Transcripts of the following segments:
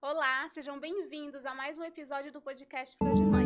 Olá, sejam bem-vindos a mais um episódio do podcast Flor de Mãe.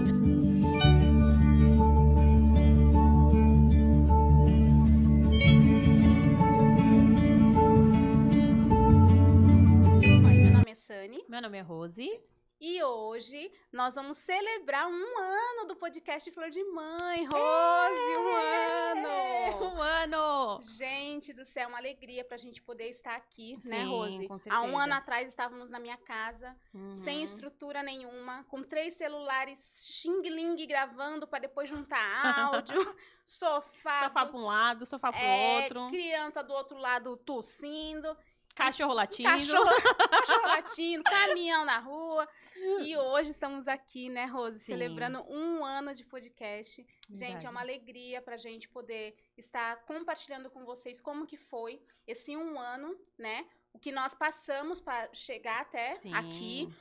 Meu nome é Sani. Meu nome é Rose. E hoje nós vamos celebrar um ano do podcast Flor de Mãe. Rose, um ano! Um ano! Gente do céu, uma alegria pra gente poder estar aqui, Sim, né, Rose? com certeza. Há um ano atrás estávamos na minha casa, sem estrutura nenhuma, com 3 celulares xing-ling gravando pra depois juntar áudio, sofá Sofá pra um lado, sofá pro outro. Criança do outro lado tossindo. Cachorro latindo. Cachorro latindo, caminhão na rua. E hoje estamos aqui, né, Rose, Sim. celebrando um ano de podcast. Verdade. Gente, é uma alegria pra gente poder estar compartilhando com vocês como que foi esse um ano, né? O que nós passamos para chegar até aqui.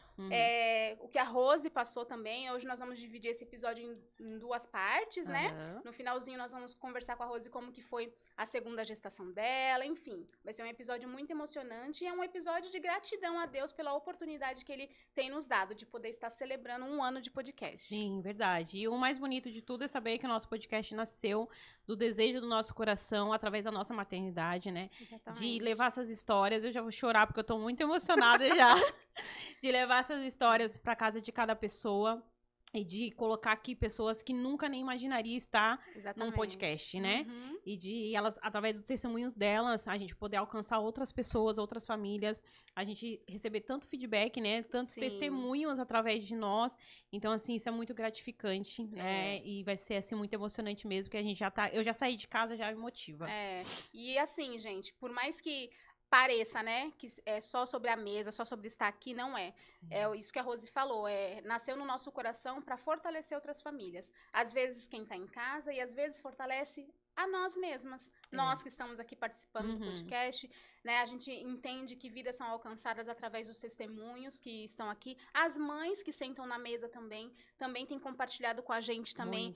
O que a Rose passou também. Hoje nós vamos dividir esse episódio em 2 partes, né? No finalzinho nós vamos conversar com a Rose como que foi a segunda gestação dela, enfim. Vai ser um episódio muito emocionante e é um episódio de gratidão a Deus pela oportunidade que Ele tem nos dado de poder estar celebrando um ano de podcast. Sim, verdade. E o mais bonito de tudo é saber que o nosso podcast nasceu do desejo do nosso coração, através da nossa maternidade, né? Exatamente. De levar essas histórias. Eu já vou chorar porque eu tô muito emocionada já. De levar essas histórias pra casa de cada pessoa. E de colocar aqui pessoas que nunca nem imaginaria estar num podcast, né? E de elas, através dos testemunhos delas, a gente poder alcançar outras pessoas, outras famílias, a gente receber tanto feedback, né? Tantos testemunhos através de nós. Então, assim, isso é muito gratificante, né? E vai ser, assim, muito emocionante mesmo, que a gente já tá... Eu já saí de casa, já me motiva. E assim, gente, por mais que pareça, né, que é só sobre a mesa, só sobre estar aqui, não é. Sim. É isso que a Rose falou, nasceu no nosso coração para fortalecer outras famílias. Às vezes quem tá em casa e às vezes fortalece a nós mesmas. Nós que estamos aqui participando do podcast, né, a gente entende que vidas são alcançadas através dos testemunhos que estão aqui. As mães que sentam na mesa também têm compartilhado com a gente também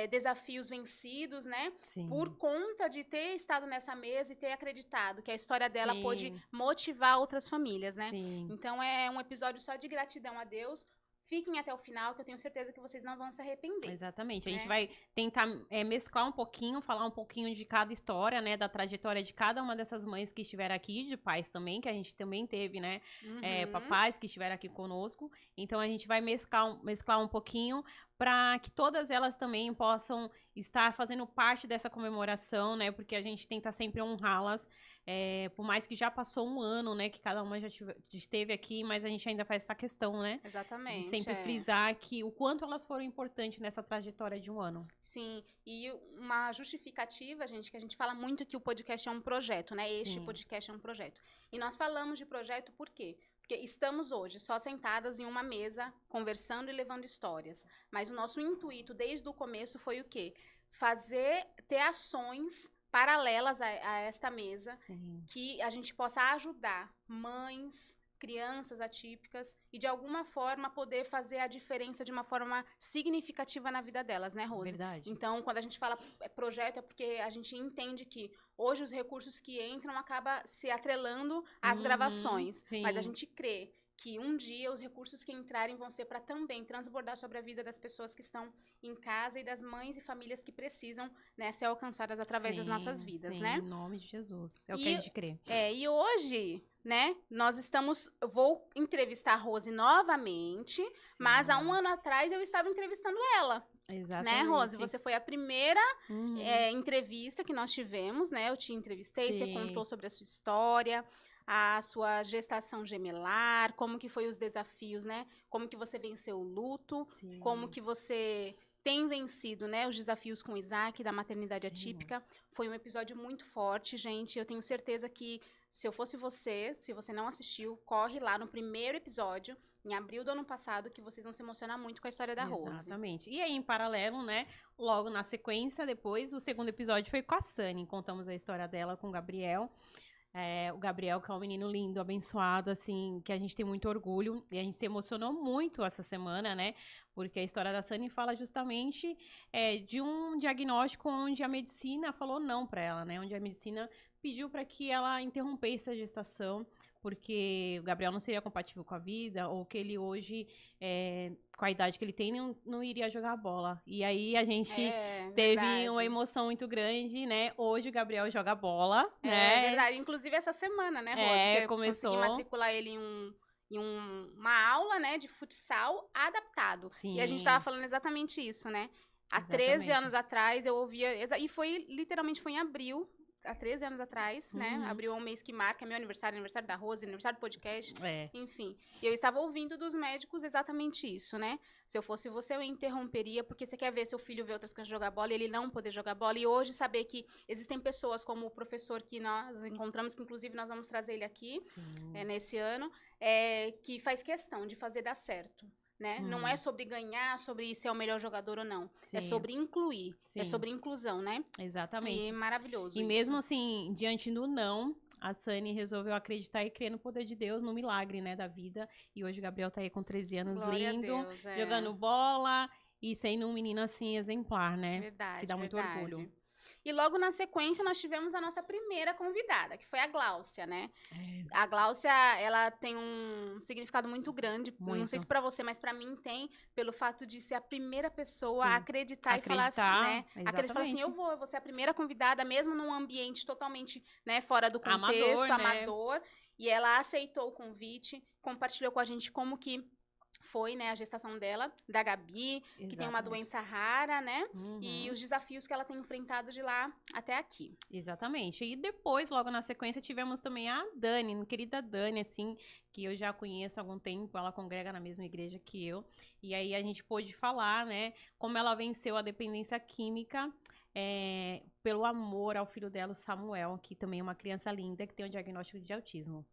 desafios vencidos, né, por conta de ter estado nessa mesa e ter acreditado que a história dela pôde motivar outras famílias, né. Então é um episódio só de gratidão a Deus. Fiquem até o final, que eu tenho certeza que vocês não vão se arrepender. Exatamente. A gente vai tentar mesclar um pouquinho, falar um pouquinho de cada história, né? Da trajetória de cada uma dessas mães que estiveram aqui, de pais também, que a gente também teve, né? Papais que estiveram aqui conosco. Então, a gente vai mesclar um pouquinho para que todas elas também possam estar fazendo parte dessa comemoração, né? Porque a gente tenta sempre honrá-las, por mais que já passou um ano, né? Que cada uma já esteve aqui, mas a gente ainda faz essa questão, né? Exatamente. De sempre frisar que o quanto elas foram importantes nessa trajetória de um ano. Sim, e uma justificativa, gente, que a gente fala muito que o podcast é um projeto, né? Este podcast é um projeto. E nós falamos de projeto por quê? Porque estamos hoje só sentadas em uma mesa, conversando e levando histórias. Mas o nosso intuito desde o começo foi o quê? Ter ações paralelas a esta mesa, que a gente possa ajudar mães, crianças atípicas e de alguma forma poder fazer a diferença de uma forma significativa na vida delas, né, Rose? Verdade. Então, quando a gente fala projeto, é porque a gente entende que hoje os recursos que entram acabam se atrelando às gravações, mas a gente crê que um dia os recursos que entrarem vão ser para também transbordar sobre a vida das pessoas que estão em casa e das mães e famílias que precisam, né, ser alcançadas através das nossas vidas, né? Em nome de Jesus. É o que a gente crê. E hoje, né, vou entrevistar a Rose novamente, mas há um ano atrás eu estava entrevistando ela. Exatamente. Né, Rose? Você foi a primeira entrevista que nós tivemos, né? Eu te entrevistei, você contou sobre a sua história, a sua gestação gemelar, como que foi os desafios, né? Como que você venceu o luto, como que você tem vencido, né, os desafios com o Isaac, da maternidade atípica. Foi um episódio muito forte, gente. Eu tenho certeza que se eu fosse você, se você não assistiu, corre lá no primeiro episódio, em abril do ano passado, que vocês vão se emocionar muito com a história da Rose. Exatamente. E aí, em paralelo, né, logo na sequência, depois, o segundo episódio foi com a Sani. Contamos a história dela com o Gabriel. O Gabriel, que é um menino lindo, abençoado, assim, que a gente tem muito orgulho. E a gente se emocionou muito essa semana, né? Porque a história da Sani fala justamente de um diagnóstico onde a medicina falou não para ela, né? Onde a medicina pediu para que ela interrompesse a gestação, porque o Gabriel não seria compatível com a vida, ou que ele hoje, com a idade que ele tem, não iria jogar bola. E aí a gente teve uma emoção muito grande, né? Hoje o Gabriel joga bola, né? É verdade. Inclusive essa semana, né, Rose? Que começou. Eu consegui matricular ele em uma aula, né, de futsal adaptado. Sim. E a gente tava falando exatamente isso, né? Há 13 anos atrás eu ouvia, e literalmente foi em abril, há 13 anos atrás, né? Abril é um mês que marca meu aniversário da Rose, aniversário do podcast, enfim. E eu estava ouvindo dos médicos exatamente isso, né? Se eu fosse você, eu interromperia, porque você quer ver seu filho ver outras crianças jogar bola e ele não poder jogar bola. E hoje saber que existem pessoas como o professor que nós encontramos, que inclusive nós vamos trazer ele aqui nesse ano, que faz questão de fazer dar certo. Né? Não é sobre ganhar, sobre ser o melhor jogador ou não. É sobre incluir. É sobre inclusão, né? Exatamente. E maravilhoso. E mesmo assim, diante do não, a Sani resolveu acreditar e crer no poder de Deus, no milagre, né, da vida. E hoje o Gabriel tá aí com 13 anos, Glória lindo, a Deus, jogando bola e sendo um menino assim exemplar, né? Verdade. Que dá muito orgulho. E logo na sequência, nós tivemos a nossa primeira convidada, que foi a Gláucia, né? A Gláucia, ela tem um significado muito grande. Não sei se pra você, mas pra mim tem, pelo fato de ser a primeira pessoa a acreditar e falar assim, né? Acreditar, falar assim, eu vou ser a primeira convidada, mesmo num ambiente totalmente, né, fora do contexto, amador. E ela aceitou o convite, compartilhou com a gente como que foi, né, a gestação dela, da Gabi, que tem uma doença rara, né? E os desafios que ela tem enfrentado de lá até aqui. Exatamente. E depois, logo na sequência, tivemos também a Dani, querida Dani, assim, que eu já conheço há algum tempo, ela congrega na mesma igreja que eu. E aí a gente pôde falar, né, como ela venceu a dependência química pelo amor ao filho dela, o Samuel, que também é uma criança linda, que tem um diagnóstico de autismo.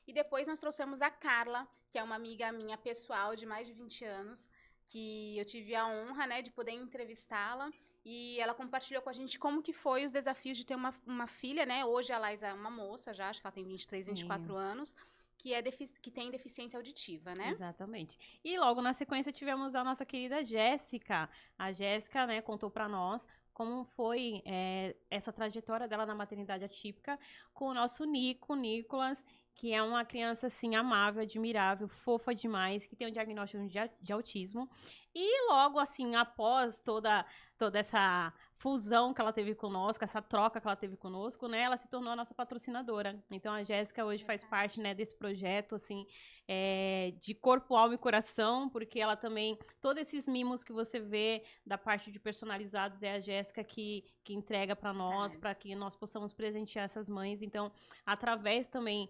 E depois nós trouxemos a Carla, que é uma amiga minha pessoal de mais de 20 anos, que eu tive a honra, né, de poder entrevistá-la. E ela compartilhou com a gente como que foi os desafios de ter uma filha, né? Hoje a Laísa é uma moça já, acho que ela tem 23, 24 anos, que tem deficiência auditiva, né? Exatamente. E logo na sequência tivemos a nossa querida Jéssica. A Jéssica, né, contou pra nós como foi essa trajetória dela na maternidade atípica com o nosso Nicolas, que é uma criança, assim, amável, admirável, fofa demais, que tem um diagnóstico de autismo. E logo, assim, após toda essa fusão que ela teve conosco, essa troca que ela teve conosco, né, ela se tornou a nossa patrocinadora. Então, a Jéssica hoje faz parte, né, desse projeto, assim, de corpo, alma e coração, porque ela também, todos esses mimos que você vê da parte de personalizados é a Jéssica que entrega para nós, para que nós possamos presentear essas mães. Então, através também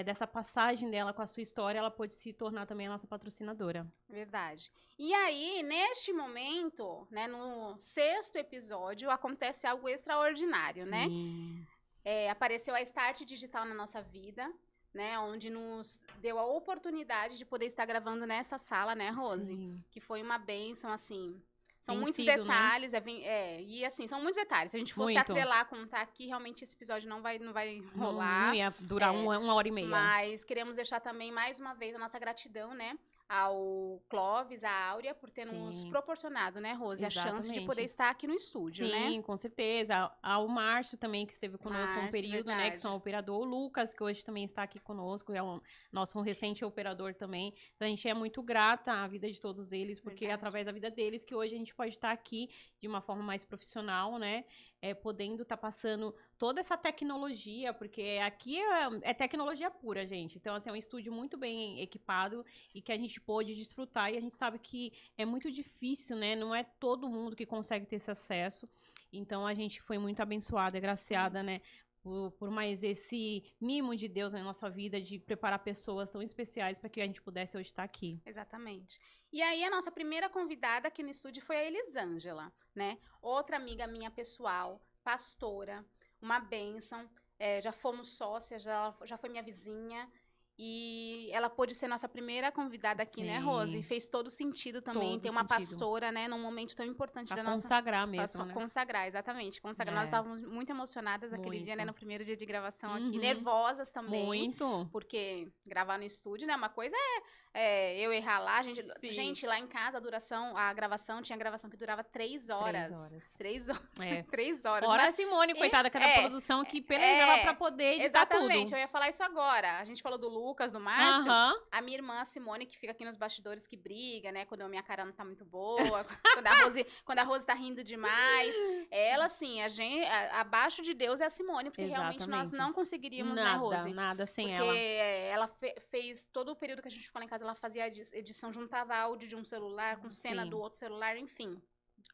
dessa passagem dela com a sua história, ela pôde se tornar também a nossa patrocinadora. Verdade. E aí, neste momento, né, no 6º episódio, acontece algo extraordinário, né? Apareceu a Start Digital na nossa vida, né, onde nos deu a oportunidade de poder estar gravando nessa sala, né, Rose? Sim. Que foi uma bênção, assim. São muitos detalhes, né? E assim, são muitos detalhes. Se a gente fosse atrelar, contar aqui, realmente esse episódio não vai rolar. Não ia durar uma hora e meia. Mas queremos deixar também, mais uma vez, a nossa gratidão, né? Ao Clóvis, à Áurea, por ter nos proporcionado, né, Rose, a chance de poder estar aqui no estúdio, né? Sim, com certeza. Ao Márcio também, que esteve conosco um período, né, que são operador. O Lucas, que hoje também está aqui conosco, é o nosso recente operador também. Então, a gente é muito grata à vida de todos eles, porque é através da vida deles que hoje a gente pode estar aqui de uma forma mais profissional, né? Podendo estar passando toda essa tecnologia, porque aqui é tecnologia pura, gente. Então, assim, é um estúdio muito bem equipado e que a gente pôde desfrutar. E a gente sabe que é muito difícil, né? Não é todo mundo que consegue ter esse acesso. Então, a gente foi muito abençoada, agraciada, né? Por mais esse mimo de Deus na nossa vida, de preparar pessoas tão especiais para que a gente pudesse hoje estar aqui. Exatamente. E aí, a nossa primeira convidada aqui no estúdio foi a Elisângela, né? Outra amiga minha pessoal, pastora, uma bênção. Já fomos sócias, já foi minha vizinha. E ela pôde ser nossa primeira convidada aqui, né, Rose? E fez todo sentido também ter uma pastora, né, num momento tão importante da nossa... consagrar mesmo, né? Consagrar, exatamente. Consagrar. Nós estávamos muito emocionadas aquele dia, né, no primeiro dia de gravação aqui. Nervosas também. Muito. Porque gravar no estúdio, né, uma coisa eu errar lá. Sim. Gente, lá em casa a gravação tinha gravação que durava 3 horas. 3 horas. 3 horas. É. 3 horas. Fora a Simone, coitada, que era a produção que pelejava pra poder editar exatamente, tudo. eu ia falar isso agora. A gente falou do Lucas, do Márcio. A minha irmã, Simone, que fica aqui nos bastidores, que briga, né? Quando a minha cara não tá muito boa, quando a Rose tá rindo demais. Ela, assim, abaixo de Deus é a Simone, porque realmente nós não conseguiríamos, né, Rose? Nada sem ela. Porque ela fez todo o período que a gente ficou lá em casa, ela fazia a edição, juntava áudio de um celular com cena do outro celular, enfim,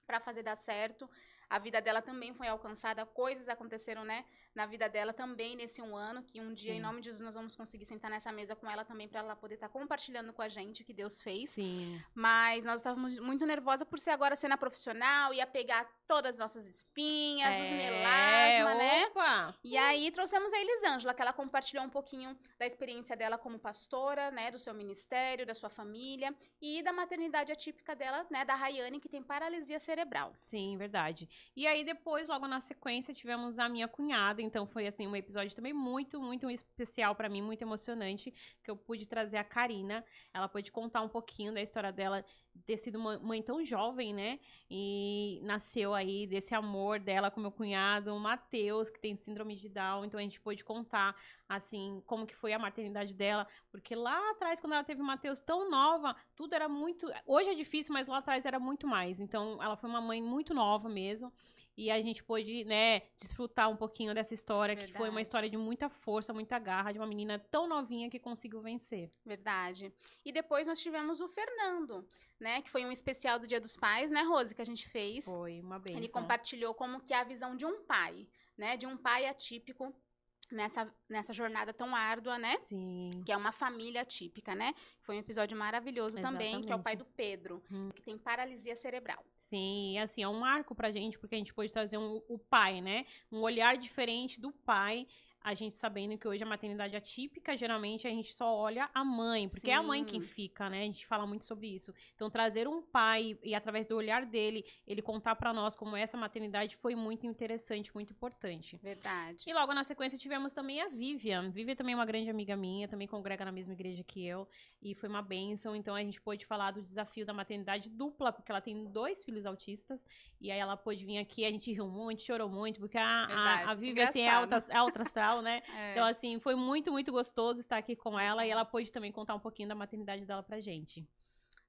pra fazer dar certo. A vida dela também foi alcançada, coisas aconteceram, né, na vida dela também nesse um ano, que um dia, em nome de Jesus, nós vamos conseguir sentar nessa mesa com ela também, pra ela poder estar compartilhando com a gente o que Deus fez. Sim. Mas nós estávamos muito nervosas por ser agora cena profissional, ia pegar todas as nossas espinhas, os melasma, né? E aí trouxemos a Elisângela, que ela compartilhou um pouquinho da experiência dela como pastora, né, do seu ministério, da sua família e da maternidade atípica dela, né, da Rayane, que tem paralisia cerebral. Sim, verdade. E aí depois, logo na sequência, tivemos a minha cunhada, então foi assim um episódio também muito, muito especial pra mim, muito emocionante, que eu pude trazer a Karina. Ela pôde contar um pouquinho da história dela, ter sido uma mãe tão jovem, né? E nasceu aí desse amor dela com meu cunhado, o Matheus, que tem síndrome de Down. Então a gente pôde contar, assim, como que foi a maternidade dela. Porque lá atrás, quando ela teve o Matheus tão nova, tudo era muito... Hoje é difícil, mas lá atrás era muito mais. Então ela foi uma mãe muito nova mesmo. E a gente pôde, né, desfrutar um pouquinho dessa história, que foi uma história de muita força, muita garra, de uma menina tão novinha que conseguiu vencer. Verdade. E depois nós tivemos o Fernando, né, que foi um especial do Dia dos Pais, né, Rose, que a gente fez. Foi uma bênção. Ele compartilhou como que é a visão de um pai, né, de um pai atípico nessa jornada tão árdua, né? Sim. Que é uma família atípica, né? Foi um episódio maravilhoso também, que é o pai do Pedro, que tem paralisia cerebral. Sim, e assim, é um marco pra gente, porque a gente pode trazer o pai, né? Um olhar diferente do pai, a gente sabendo que hoje a maternidade atípica, geralmente a gente só olha a mãe, porque é a mãe quem fica, né? A gente fala muito sobre isso. Então, trazer um pai e através do olhar dele, ele contar pra nós como essa maternidade foi muito interessante, muito importante. Verdade. E logo na sequência tivemos também a Vivian. Vivian também é uma grande amiga minha, também congrega na mesma igreja que eu, e foi uma bênção. Então, a gente pôde falar do desafio da maternidade dupla, porque ela tem 2 filhos autistas, e aí ela pôde vir aqui, a gente riu muito, chorou muito, porque a Vivian, assim, é alta astral, né? Então, assim, foi muito, muito gostoso estar aqui com ela, e ela pôde também contar um pouquinho da maternidade dela pra gente.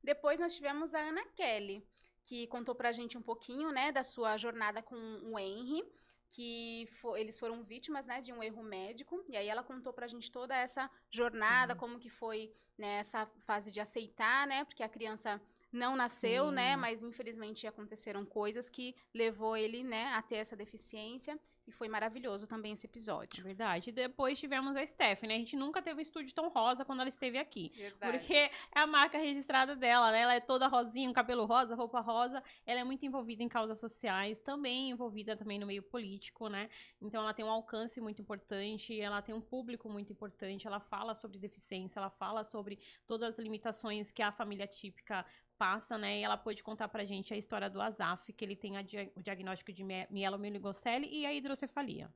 Depois nós tivemos a Ana Kelly, que contou pra gente um pouquinho, né, da sua jornada com o Henry, que eles foram vítimas, né, de um erro médico, e aí ela contou pra gente toda essa jornada, como que foi, né, essa fase de aceitar, né, porque a criança não nasceu, né, mas infelizmente aconteceram coisas que levou ele, né, a ter essa deficiência. E foi maravilhoso também esse episódio. Verdade. E depois tivemos a Stephanie. A gente nunca teve um estúdio tão rosa quando ela esteve aqui. Verdade. Porque é a marca registrada dela, né? Ela é toda rosinha, um cabelo rosa, roupa rosa. Ela é muito envolvida em causas sociais, também envolvida também no meio político, né? Então ela tem um alcance muito importante, ela tem um público muito importante, ela fala sobre deficiência, ela fala sobre todas as limitações que a família típica passa, né? E ela pôde contar pra gente a história do Azaf, que ele tem o diagnóstico de mielomeningocele e a hidrocefalia.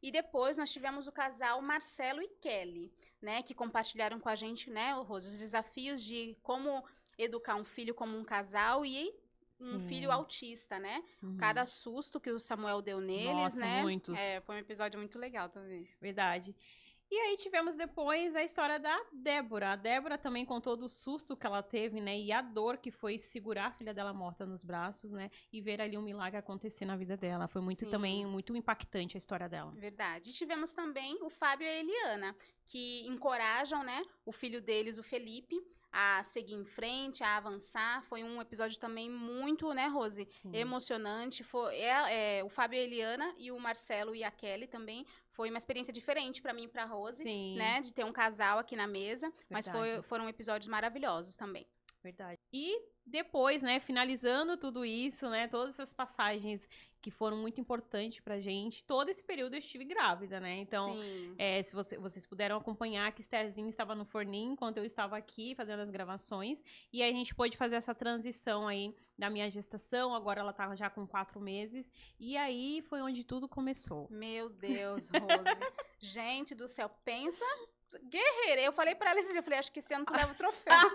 E depois nós tivemos o casal Marcelo e Kelly, né? Que compartilharam com a gente, né, Rose, os desafios de como educar um filho como um casal e um filho autista, né? Cada susto que o Samuel deu neles, né? Muitos. Foi um episódio muito legal também. Verdade. E aí tivemos depois a história da Débora. A Débora também contou do susto que ela teve, né? E a dor que foi segurar a filha dela morta nos braços, né? E ver ali um milagre acontecer na vida dela. Foi muito também, muito impactante a história dela. Verdade. E tivemos também o Fábio e a Eliana, que encorajam, né? O filho deles, o Felipe, a seguir em frente, a avançar. Foi um episódio também muito, né, Rose? Emocionante. O Fábio e a Eliana e o Marcelo e a Kelly também. Foi uma experiência diferente pra mim e pra Rose, né? De ter um casal aqui na mesa. Mas foram episódios maravilhosos também. Verdade. E depois, né, finalizando tudo isso, né, todas essas passagens que foram muito importantes pra gente, todo esse período eu estive grávida, né, então, se vocês puderam acompanhar que Estherzinha estava no forninho enquanto eu estava aqui fazendo as gravações, e aí a gente pôde fazer essa transição aí da minha gestação, agora ela tá já com 4 meses, e aí foi onde tudo começou. Meu Deus, Rose. Gente do céu, pensa guerreira. Eu falei pra ela esse dia, eu falei, acho que esse ano tu leva o troféu.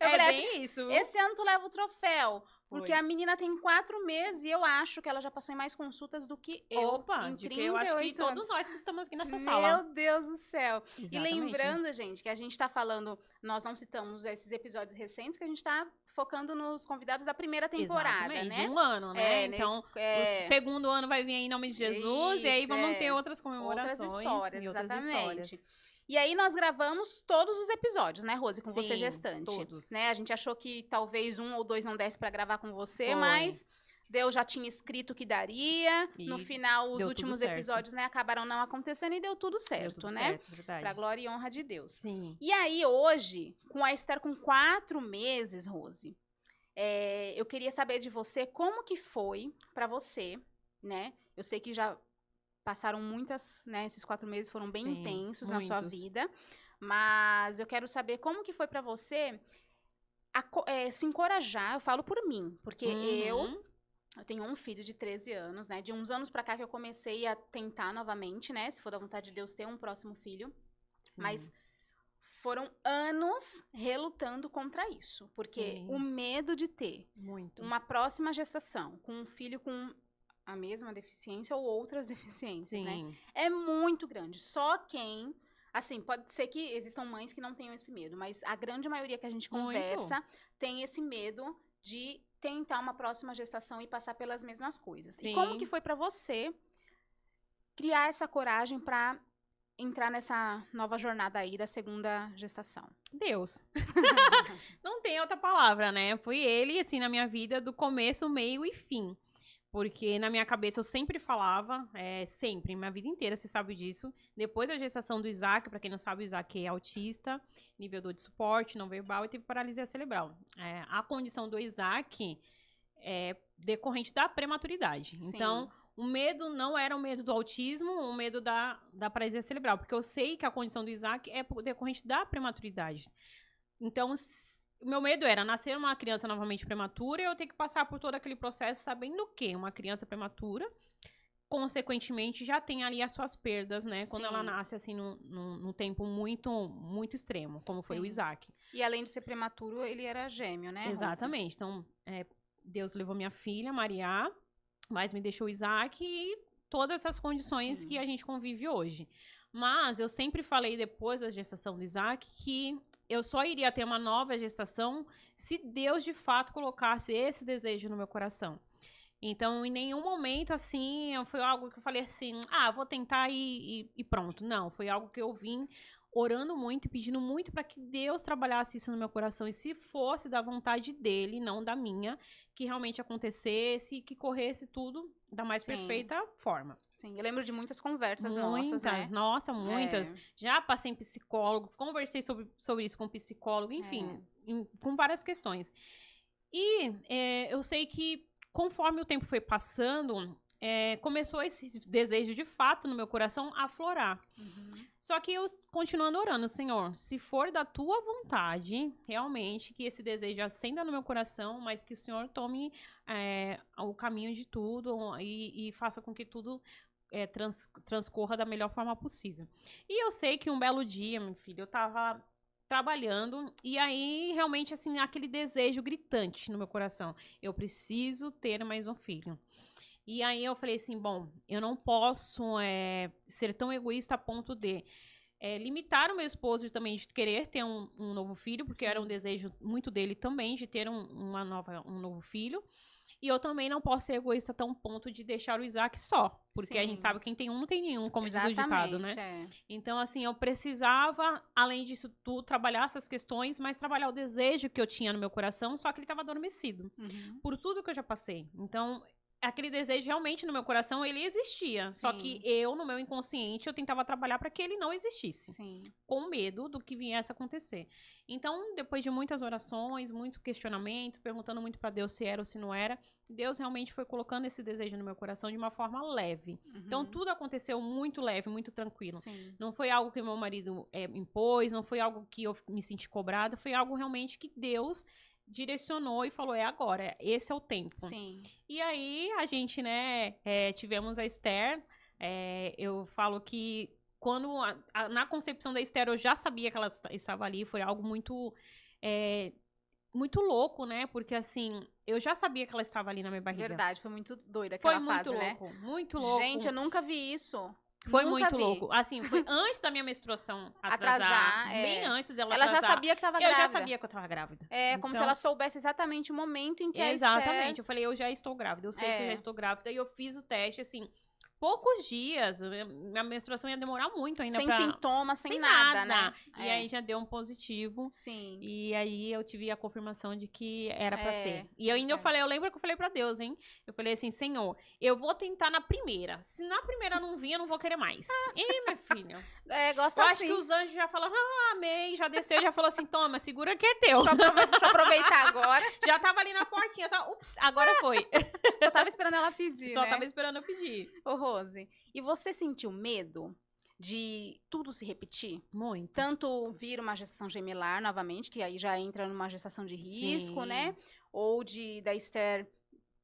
Eu É falei, bem isso. esse ano tu leva o troféu. Porque Foi. a menina tem 4 meses e eu acho que ela já passou em mais consultas do que eu. Opa, em de que eu acho que 38 anos. todos nós que estamos aqui nessa sala. Meu Deus do céu. Exatamente. E lembrando, gente, que a gente tá falando, nós não citamos esses episódios recentes, que a gente tá focando nos convidados da primeira temporada, Exatamente, né? de um ano, né? Então, o segundo ano vai vir aí em nome de Jesus, Isso, e aí vamos ter outras comemorações. Outras histórias, e outras exatamente. histórias. E aí nós gravamos todos os episódios, né, Rose, com Sim, você gestante. todos. Né? A gente achou que talvez 1 ou 2 não desse pra gravar com você, Foi. mas Deus já tinha escrito que daria. E no final, os deu últimos tudo certo. episódios, né, acabaram não acontecendo e deu tudo certo, Deu tudo né? certo, verdade. Pra glória e honra de Deus. Sim. E aí, hoje, com a Esther com 4 meses, Rose, eu queria saber de você como que foi pra você, né? Eu sei que já passaram muitas, né? Esses 4 meses foram bem intensos na sua vida. Mas eu quero saber como que foi pra você se encorajar. Eu falo por mim, porque eu tenho um filho de 13 anos, né? De uns anos pra cá que eu comecei a tentar novamente, né? Se for da vontade de Deus, ter um próximo filho. Sim. Mas foram anos relutando contra isso. Porque o medo de ter uma próxima gestação com um filho com a mesma deficiência ou outras deficiências, né? É muito grande. Só quem... Assim, pode ser que existam mães que não tenham esse medo, mas a grande maioria que a gente conversa tem esse medo de tentar uma próxima gestação e passar pelas mesmas coisas. Sim. E como que foi pra você criar essa coragem pra entrar nessa nova jornada aí da segunda gestação? Deus. Não tem outra palavra, né? Foi ele, assim, na minha vida, do começo, meio e fim. Porque na minha cabeça eu sempre falava, sempre, minha vida inteira, você sabe disso. Depois da gestação do Isaac, pra quem não sabe, o Isaac é autista, nível 2 de suporte, não verbal e teve paralisia cerebral. A condição do Isaac é decorrente da prematuridade. Sim. Então, o medo não era o medo do autismo, o medo da paralisia cerebral. Porque eu sei que a condição do Isaac é decorrente da prematuridade. Então, o meu medo era nascer uma criança novamente prematura e eu ter que passar por todo aquele processo sabendo que uma criança prematura, consequentemente, já tem ali as suas perdas, né? Sim. Quando ela nasce, assim, num tempo muito, muito extremo, como foi o Isaac. E além de ser prematuro, ele era gêmeo, né, Rose? Exatamente. Então, Deus levou minha filha, Maria, mas me deixou o Isaac e todas essas condições que a gente convive hoje. Mas eu sempre falei, depois da gestação do Isaac, que eu só iria ter uma nova gestação se Deus, de fato, colocasse esse desejo no meu coração. Então, em nenhum momento, assim, foi algo que eu falei assim, vou tentar e pronto. Não, foi algo que eu vim orando muito e pedindo muito para que Deus trabalhasse isso no meu coração. E se fosse da vontade dele, não da minha, que realmente acontecesse e que corresse tudo da mais perfeita forma. Sim, eu lembro de muitas conversas nossas, né? Nossa, muitas. Já passei em psicólogo, conversei sobre isso com psicólogo, enfim, com várias questões. E eu sei que conforme o tempo foi passando, começou esse desejo de fato no meu coração a aflorar. Só que eu continuando orando, Senhor, se for da tua vontade, realmente, que esse desejo acenda no meu coração, mas que o Senhor tome o caminho de tudo e faça com que tudo transcorra da melhor forma possível. E eu sei que um belo dia, meu filho, eu tava trabalhando e aí realmente, assim, aquele desejo gritante no meu coração. Eu preciso ter mais um filho. E aí eu falei assim, bom, eu não posso ser tão egoísta a ponto de limitar o meu esposo também de querer ter um novo filho, porque era um desejo muito dele também, de ter um novo filho. E eu também não posso ser egoísta a tão ponto de deixar o Isaac só. Porque a gente sabe que quem tem um não tem nenhum, como diz o ditado, né? Então, assim, eu precisava, além disso tudo, trabalhar essas questões, mas trabalhar o desejo que eu tinha no meu coração, só que ele estava adormecido. Por tudo que eu já passei. Então, aquele desejo realmente no meu coração, ele existia. Sim. Só que eu, no meu inconsciente, eu tentava trabalhar para que ele não existisse. Sim. Com medo do que viesse a acontecer. Então, depois de muitas orações, muito questionamento, perguntando muito para Deus se era ou se não era, Deus realmente foi colocando esse desejo no meu coração de uma forma leve. Então, tudo aconteceu muito leve, muito tranquilo. Sim. Não foi algo que meu marido impôs, não foi algo que eu me senti cobrada, foi algo realmente que Deus direcionou e falou, agora, esse é o tempo. Sim. E aí, a gente, né, tivemos a Esther, eu falo que quando na concepção da Esther eu já sabia que ela estava ali, foi algo muito muito louco, né? Porque assim, eu já sabia que ela estava ali na minha barriga. Verdade, foi muito doida aquela fase, né? Foi muito louco. Gente, eu nunca vi isso. Foi muito louco. Assim, foi antes da minha menstruação atrasar. Bem antes dela ela atrasar. Já sabia que estava grávida. Eu já sabia que eu estava grávida. Como se ela soubesse exatamente o momento em que a Exatamente. Esther... Eu falei, eu já estou grávida. Eu sei que eu já estou grávida. E eu fiz o teste, assim, poucos dias. Minha menstruação ia demorar muito ainda. Sem sintomas, sem nada, né? E aí já deu um positivo. Sim. E aí eu tive a confirmação de que era pra ser. E eu falei, eu lembro que eu falei pra Deus, hein? Eu falei assim, Senhor, eu vou tentar na primeira. Se na primeira não vir, eu não vou querer mais. E minha filha? Gosta eu assim. acho que os anjos já falaram, amém, já desceu, já falou assim, toma, segura que é teu. Deixa eu aproveitar agora. Já tava ali na portinha, só, ups, agora foi. Só tava esperando ela pedir, Só tava esperando eu pedir. Ô, Rose, e você sentiu medo de tudo se repetir? Muito. Tanto vir uma gestação gemelar novamente, que aí já entra numa gestação de risco, né? Ou da Esther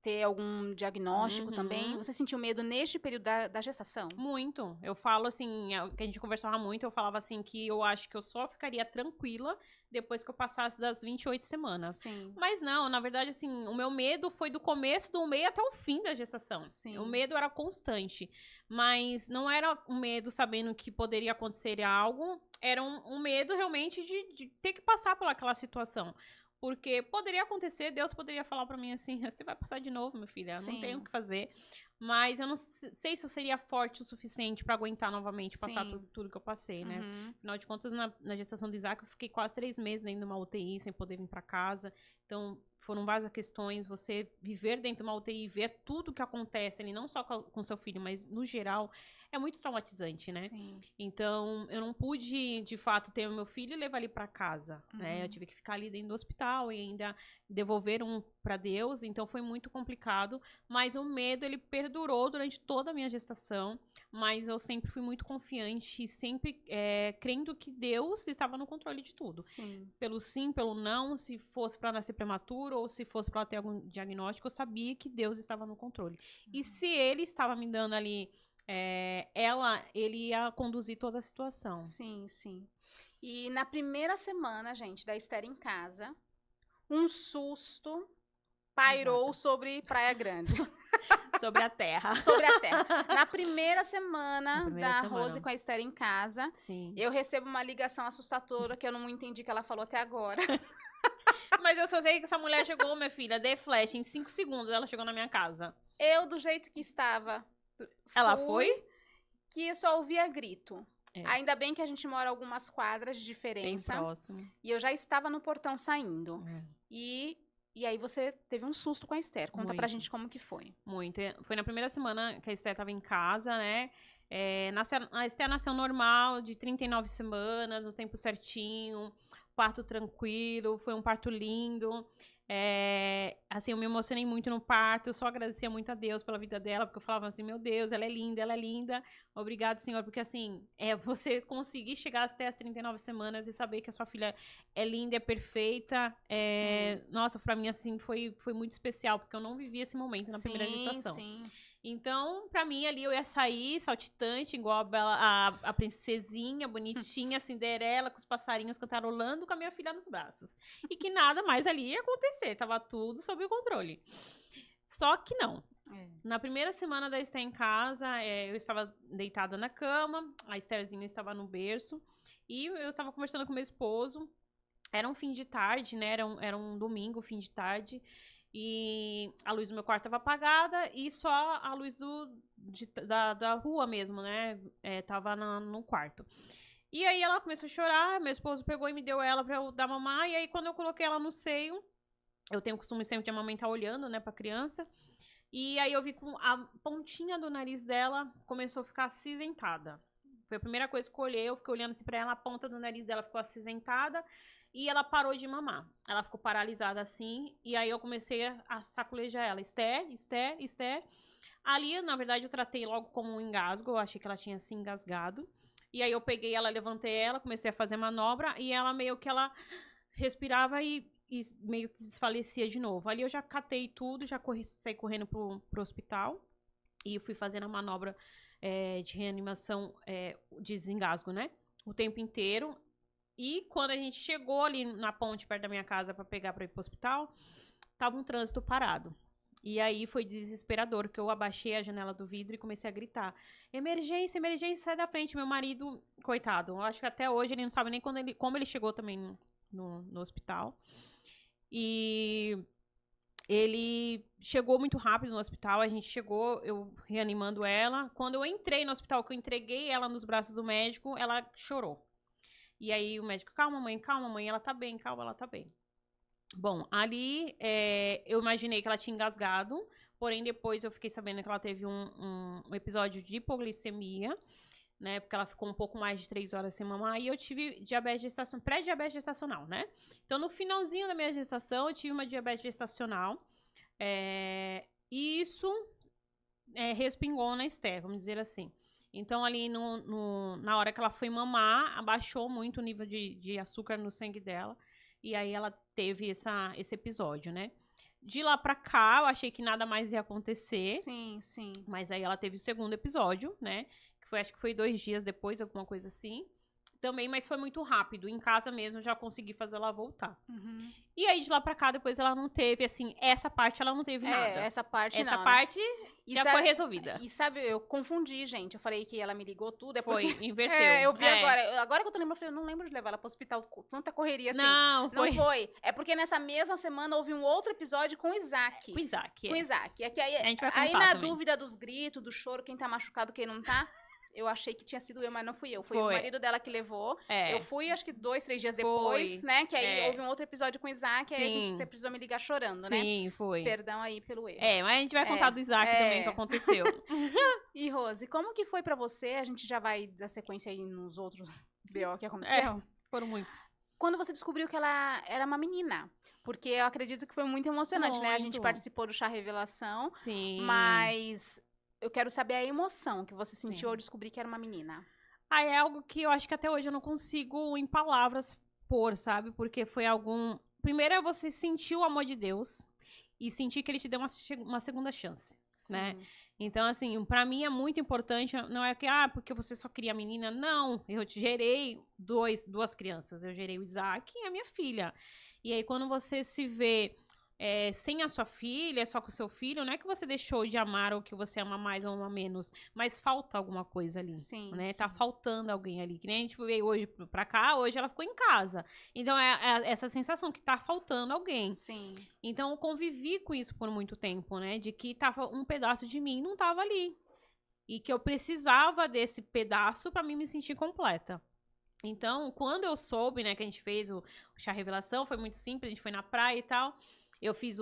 ter algum diagnóstico também. Você sentiu medo neste período da gestação? Muito. Eu falo assim, que a gente conversava muito, eu falava assim que eu acho que eu só ficaria tranquila depois que eu passasse das 28 semanas. Sim. Mas não, na verdade, assim, o meu medo foi do começo do meio até o fim da gestação. Sim. O medo era constante. Mas não era um medo sabendo que poderia acontecer algo, era um medo realmente de ter que passar por aquela situação. Porque poderia acontecer, Deus poderia falar pra mim assim, você vai passar de novo, minha filha, não tem o que fazer. Mas eu não sei se eu seria forte o suficiente pra aguentar novamente, passar por tudo que eu passei, né? Afinal de contas, na gestação do Isaac, eu fiquei quase 3 meses dentro de uma UTI, sem poder vir pra casa. Então, foram várias questões. Você viver dentro de uma UTI, ver tudo que acontece ali, não só com seu filho, mas no geral, é muito traumatizante, né? Sim. Então, eu não pude, de fato, ter o meu filho e levar ele pra casa, né? Eu tive que ficar ali dentro do hospital e ainda devolver pra Deus. Então, foi muito complicado. Mas o medo, ele perdurou durante toda a minha gestação. Mas eu sempre fui muito confiante, sempre crendo que Deus estava no controle de tudo. Sim. Pelo sim, pelo não, se fosse pra nascer prematuro ou se fosse pra ter algum diagnóstico, eu sabia que Deus estava no controle. E se Ele estava me dando ali... ele ia conduzir toda a situação. Sim, sim. E na primeira semana, gente, da Esther em casa, um susto pairou sobre Praia Grande. Sobre a terra. Sobre a terra. Na primeira semana Rose com a Esther em casa, eu recebo uma ligação assustadora que eu não entendi que ela falou até agora. Mas eu só sei que essa mulher chegou, minha filha, de flash, em 5 segundos ela chegou na minha casa. Eu, do jeito que estava... Ela foi? Que eu só ouvia grito. Ainda bem que a gente mora algumas quadras de diferença. Bem próximo. E eu já estava no portão saindo. E aí você teve um susto com a Esther. Conta pra gente como que foi. Muito. Foi na primeira semana que a Esther estava em casa, né? A Esther nasceu normal, de 39 semanas, no tempo certinho, parto tranquilo, foi um parto lindo. Assim, eu me emocionei muito no parto, eu só agradecia muito a Deus pela vida dela, porque eu falava assim, meu Deus, ela é linda, obrigado, Senhor, porque assim, você conseguir chegar até as 39 semanas e saber que a sua filha é linda, é perfeita, nossa, pra mim, assim, foi muito especial, porque eu não vivi esse momento na primeira gestação. Então, pra mim, ali, eu ia sair saltitante, igual a princesinha, bonitinha, Cinderela, com os passarinhos cantarolando, com a minha filha nos braços. E que nada mais ali ia acontecer, tava tudo sob o controle. Só que não. Na primeira semana da Esther em casa, eu estava deitada na cama, a Estherzinha estava no berço, e eu estava conversando com meu esposo. Era um fim de tarde, né? Era um domingo, fim de tarde. E a luz do meu quarto estava apagada e só a luz da rua mesmo, né? Tava no quarto. E aí ela começou a chorar, meu esposo pegou e me deu ela pra eu dar mamar. E aí quando eu coloquei ela no seio, eu tenho o costume sempre de amamentar olhando, né, pra criança. E aí eu vi com a pontinha do nariz dela começou a ficar acinzentada. Foi a primeira coisa que eu olhei, eu fiquei olhando assim pra ela, a ponta do nariz dela ficou acinzentada. E ela parou de mamar. Ela ficou paralisada assim. E aí eu comecei a saculejar ela. Esther. Ali, na verdade, eu tratei logo como um engasgo. Eu achei que ela tinha se engasgado. E aí eu peguei ela, levantei ela, comecei a fazer manobra. E ela meio que ela respirava e meio que desfalecia de novo. Ali eu já catei tudo, já saí correndo pro hospital. E fui fazendo a manobra de reanimação, de desengasgo, né? O tempo inteiro. E quando a gente chegou ali na ponte perto da minha casa pra pegar pra ir pro hospital, tava um trânsito parado. E aí foi desesperador, que eu abaixei a janela do vidro e comecei a gritar: emergência, emergência, sai da frente. Meu marido, coitado, eu acho que até hoje ele não sabe nem como ele chegou também no hospital. E ele chegou muito rápido no hospital, a gente chegou, eu reanimando ela. Quando eu entrei no hospital, que eu entreguei ela nos braços do médico, ela chorou. E aí o médico: calma, mãe, ela tá bem, calma, ela tá bem. Bom, ali eu imaginei que ela tinha engasgado, porém depois eu fiquei sabendo que ela teve um episódio de hipoglicemia, né, porque ela ficou um pouco mais de 3 horas sem mamar, e eu tive pré-diabetes gestacional, né? Então, no finalzinho da minha gestação, eu tive uma diabetes gestacional, e isso respingou na Esther, vamos dizer assim. Então, ali na hora que ela foi mamar, abaixou muito o nível de açúcar no sangue dela, e aí ela teve esse episódio, né? De lá pra cá, eu achei que nada mais ia acontecer. Sim, sim. Mas aí ela teve o segundo episódio, né? Acho que foi 2 dias depois, alguma coisa assim. Também, mas foi muito rápido. Em casa mesmo, eu já consegui fazer ela voltar. Uhum. E aí, de lá pra cá, depois ela não teve, assim, essa parte ela não teve nada. Essa parte essa não, parte né? já foi resolvida. E sabe, eu confundi, gente. Eu falei que ela me ligou tudo. Foi, porque... inverteu. Eu vi agora. Agora que eu tô lembrando, eu falei, eu não lembro de levar ela pro hospital com tanta correria assim. Não foi. É porque nessa mesma semana houve um outro episódio com o Isaac. Com o Isaac, Com o Isaac. Aí, a gente vai contar aí na também. dúvida dos gritos, do choro, quem tá machucado, quem não tá... Eu achei que tinha sido eu, mas não fui eu. Foi o marido dela que levou. Eu fui, acho que 2, 3 dias depois, né? Que aí houve um outro episódio com o Isaac. Sim. Aí você precisou me ligar chorando, né? Sim, foi. Perdão aí pelo erro. Mas a gente vai contar do Isaac também, que aconteceu. E, Rose, como que foi pra você? A gente já vai dar sequência aí nos outros BO que aconteceu. Foram muitos. Quando você descobriu que ela era uma menina. Porque eu acredito que foi muito emocionante, né? A gente participou do Chá Revelação. Sim. Mas... eu quero saber a emoção que você sentiu ao descobrir que era uma menina. É algo que eu acho que até hoje eu não consigo em palavras pôr, sabe? Porque foi primeiro é você sentir o amor de Deus e sentir que ele te deu uma segunda chance, né? Então, assim, pra mim é muito importante, não é que, porque você só cria menina. Não, eu gerei duas crianças. Eu gerei o Isaac e a minha filha. E aí, quando você se vê... sem a sua filha, só com o seu filho, não é que você deixou de amar ou que você ama mais ou ama menos, mas falta alguma coisa ali, né? Sim. Tá faltando alguém ali. Que nem a gente veio hoje pra cá, hoje ela ficou em casa. Então, é essa sensação que tá faltando alguém. Sim. Então, eu convivi com isso por muito tempo, né? De que tava um pedaço de mim não tava ali. E que eu precisava desse pedaço pra mim me sentir completa. Então, quando eu soube, né, que a gente fez o Chá Revelação, foi muito simples, a gente foi na praia e tal... Eu fiz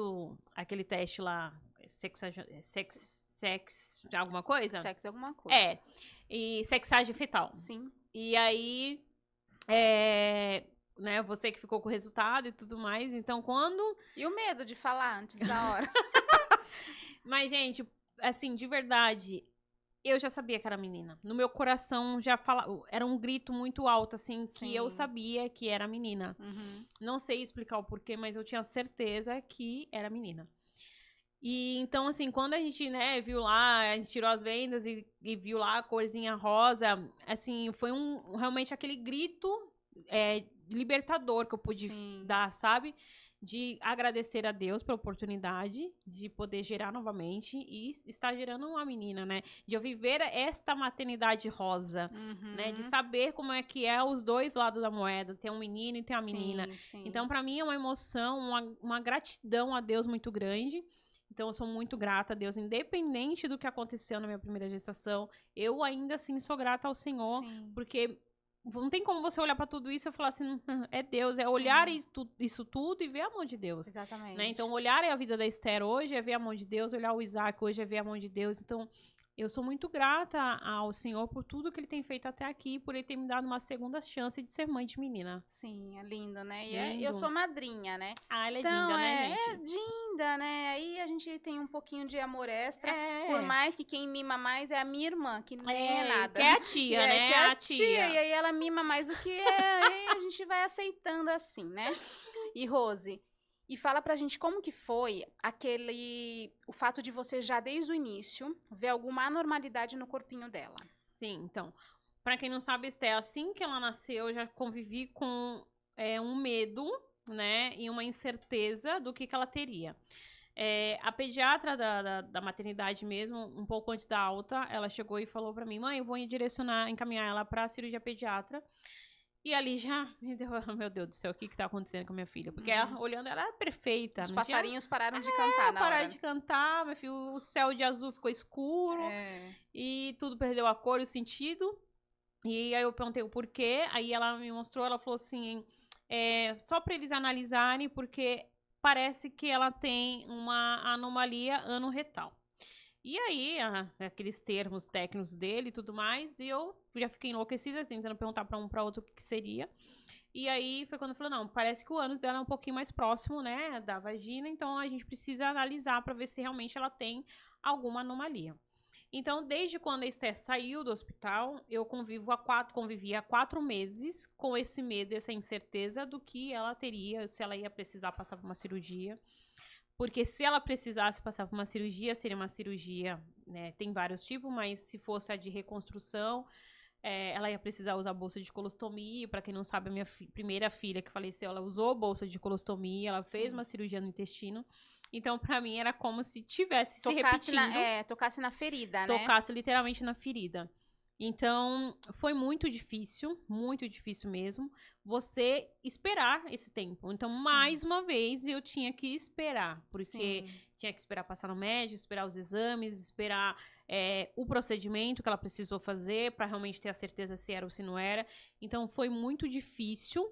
aquele teste lá, alguma coisa? Sexo alguma coisa. E sexagem fetal. Sim. E aí, né, você que ficou com o resultado e tudo mais, então quando... E o medo de falar antes da hora? Mas, gente, assim, de verdade... Eu já sabia que era menina. No meu coração já era um grito muito alto, assim, que eu sabia que era menina. Uhum. Não sei explicar o porquê, mas eu tinha certeza que era menina. E então, assim, quando a gente, né, viu lá, a gente tirou as vendas e viu lá a corzinha rosa, assim, foi realmente aquele grito libertador que eu pude dar, sabe? De agradecer a Deus pela oportunidade de poder gerar novamente e estar gerando uma menina, né? De eu viver esta maternidade rosa, né? De saber como é que é os dois lados da moeda, ter um menino e ter uma menina. Sim. Então, pra mim é uma emoção, uma gratidão a Deus muito grande. Então, eu sou muito grata a Deus, independente do que aconteceu na minha primeira gestação. Eu ainda assim sou grata ao Senhor, porque... não tem como você olhar pra tudo isso e falar assim, é Deus, é olhar isso tudo e ver a mão de Deus. Exatamente. Né? Então, olhar a vida da Esther hoje é ver a mão de Deus, olhar o Isaac hoje é ver a mão de Deus. Então, eu sou muito grata ao Senhor por tudo que Ele tem feito até aqui, por Ele ter me dado uma segunda chance de ser mãe de menina. Sim, é lindo, né? Lindo. E eu sou madrinha, né? Ela é então, linda, né, gente? É linda, né? Aí a gente tem um pouquinho de amor extra. Por mais que quem mima mais é a minha irmã, que nem é nada. Que é a tia, né? Que é a tia. E aí ela mima mais do que aí a gente vai aceitando assim, né? E Rose, E fala pra gente como que foi o fato de você já desde o início ver alguma anormalidade no corpinho dela. Sim, então, pra quem não sabe, Esté, assim que ela nasceu, eu já convivi com um medo, né, e uma incerteza do que ela teria. A pediatra da maternidade mesmo, um pouco antes da alta, ela chegou e falou pra mim, mãe, eu vou encaminhar ela pra cirurgia pediatra. E ali já me deu, meu Deus do céu, o que tá acontecendo com a minha filha? Porque ela, olhando, ela era perfeita. Os passarinhos pararam de cantar na hora. Pararam de cantar, meu filho, o céu de azul ficou escuro. E tudo perdeu a cor e o sentido. E aí eu perguntei o porquê. Aí ela me mostrou, ela falou assim, só pra eles analisarem, porque parece que ela tem uma anomalia anorretal. E aí, aqueles termos técnicos dele e tudo mais, e eu já fiquei enlouquecida, tentando perguntar pra um pra outro o que seria. E aí, foi quando eu falei, não, parece que o ânus dela é um pouquinho mais próximo, né, da vagina, então a gente precisa analisar pra ver se realmente ela tem alguma anomalia. Então, desde quando a Esther saiu do hospital, eu convivi há 4 meses com esse medo, essa incerteza do que ela teria, se ela ia precisar passar por uma cirurgia. Porque se ela precisasse passar por uma cirurgia, seria uma cirurgia, né, tem vários tipos, mas se fosse a de reconstrução, ela ia precisar usar bolsa de colostomia. Para quem não sabe, a minha primeira filha que faleceu, ela usou bolsa de colostomia, ela fez uma cirurgia no intestino. Então, pra mim, era como se tivesse se repetindo. Tocasse na ferida, né? Tocasse literalmente na ferida. Então, foi muito difícil mesmo, você esperar esse tempo. Então, mais uma vez, eu tinha que esperar, porque tinha que esperar passar no médico, esperar os exames, esperar o procedimento que ela precisou fazer para realmente ter a certeza se era ou se não era. Então, foi muito difícil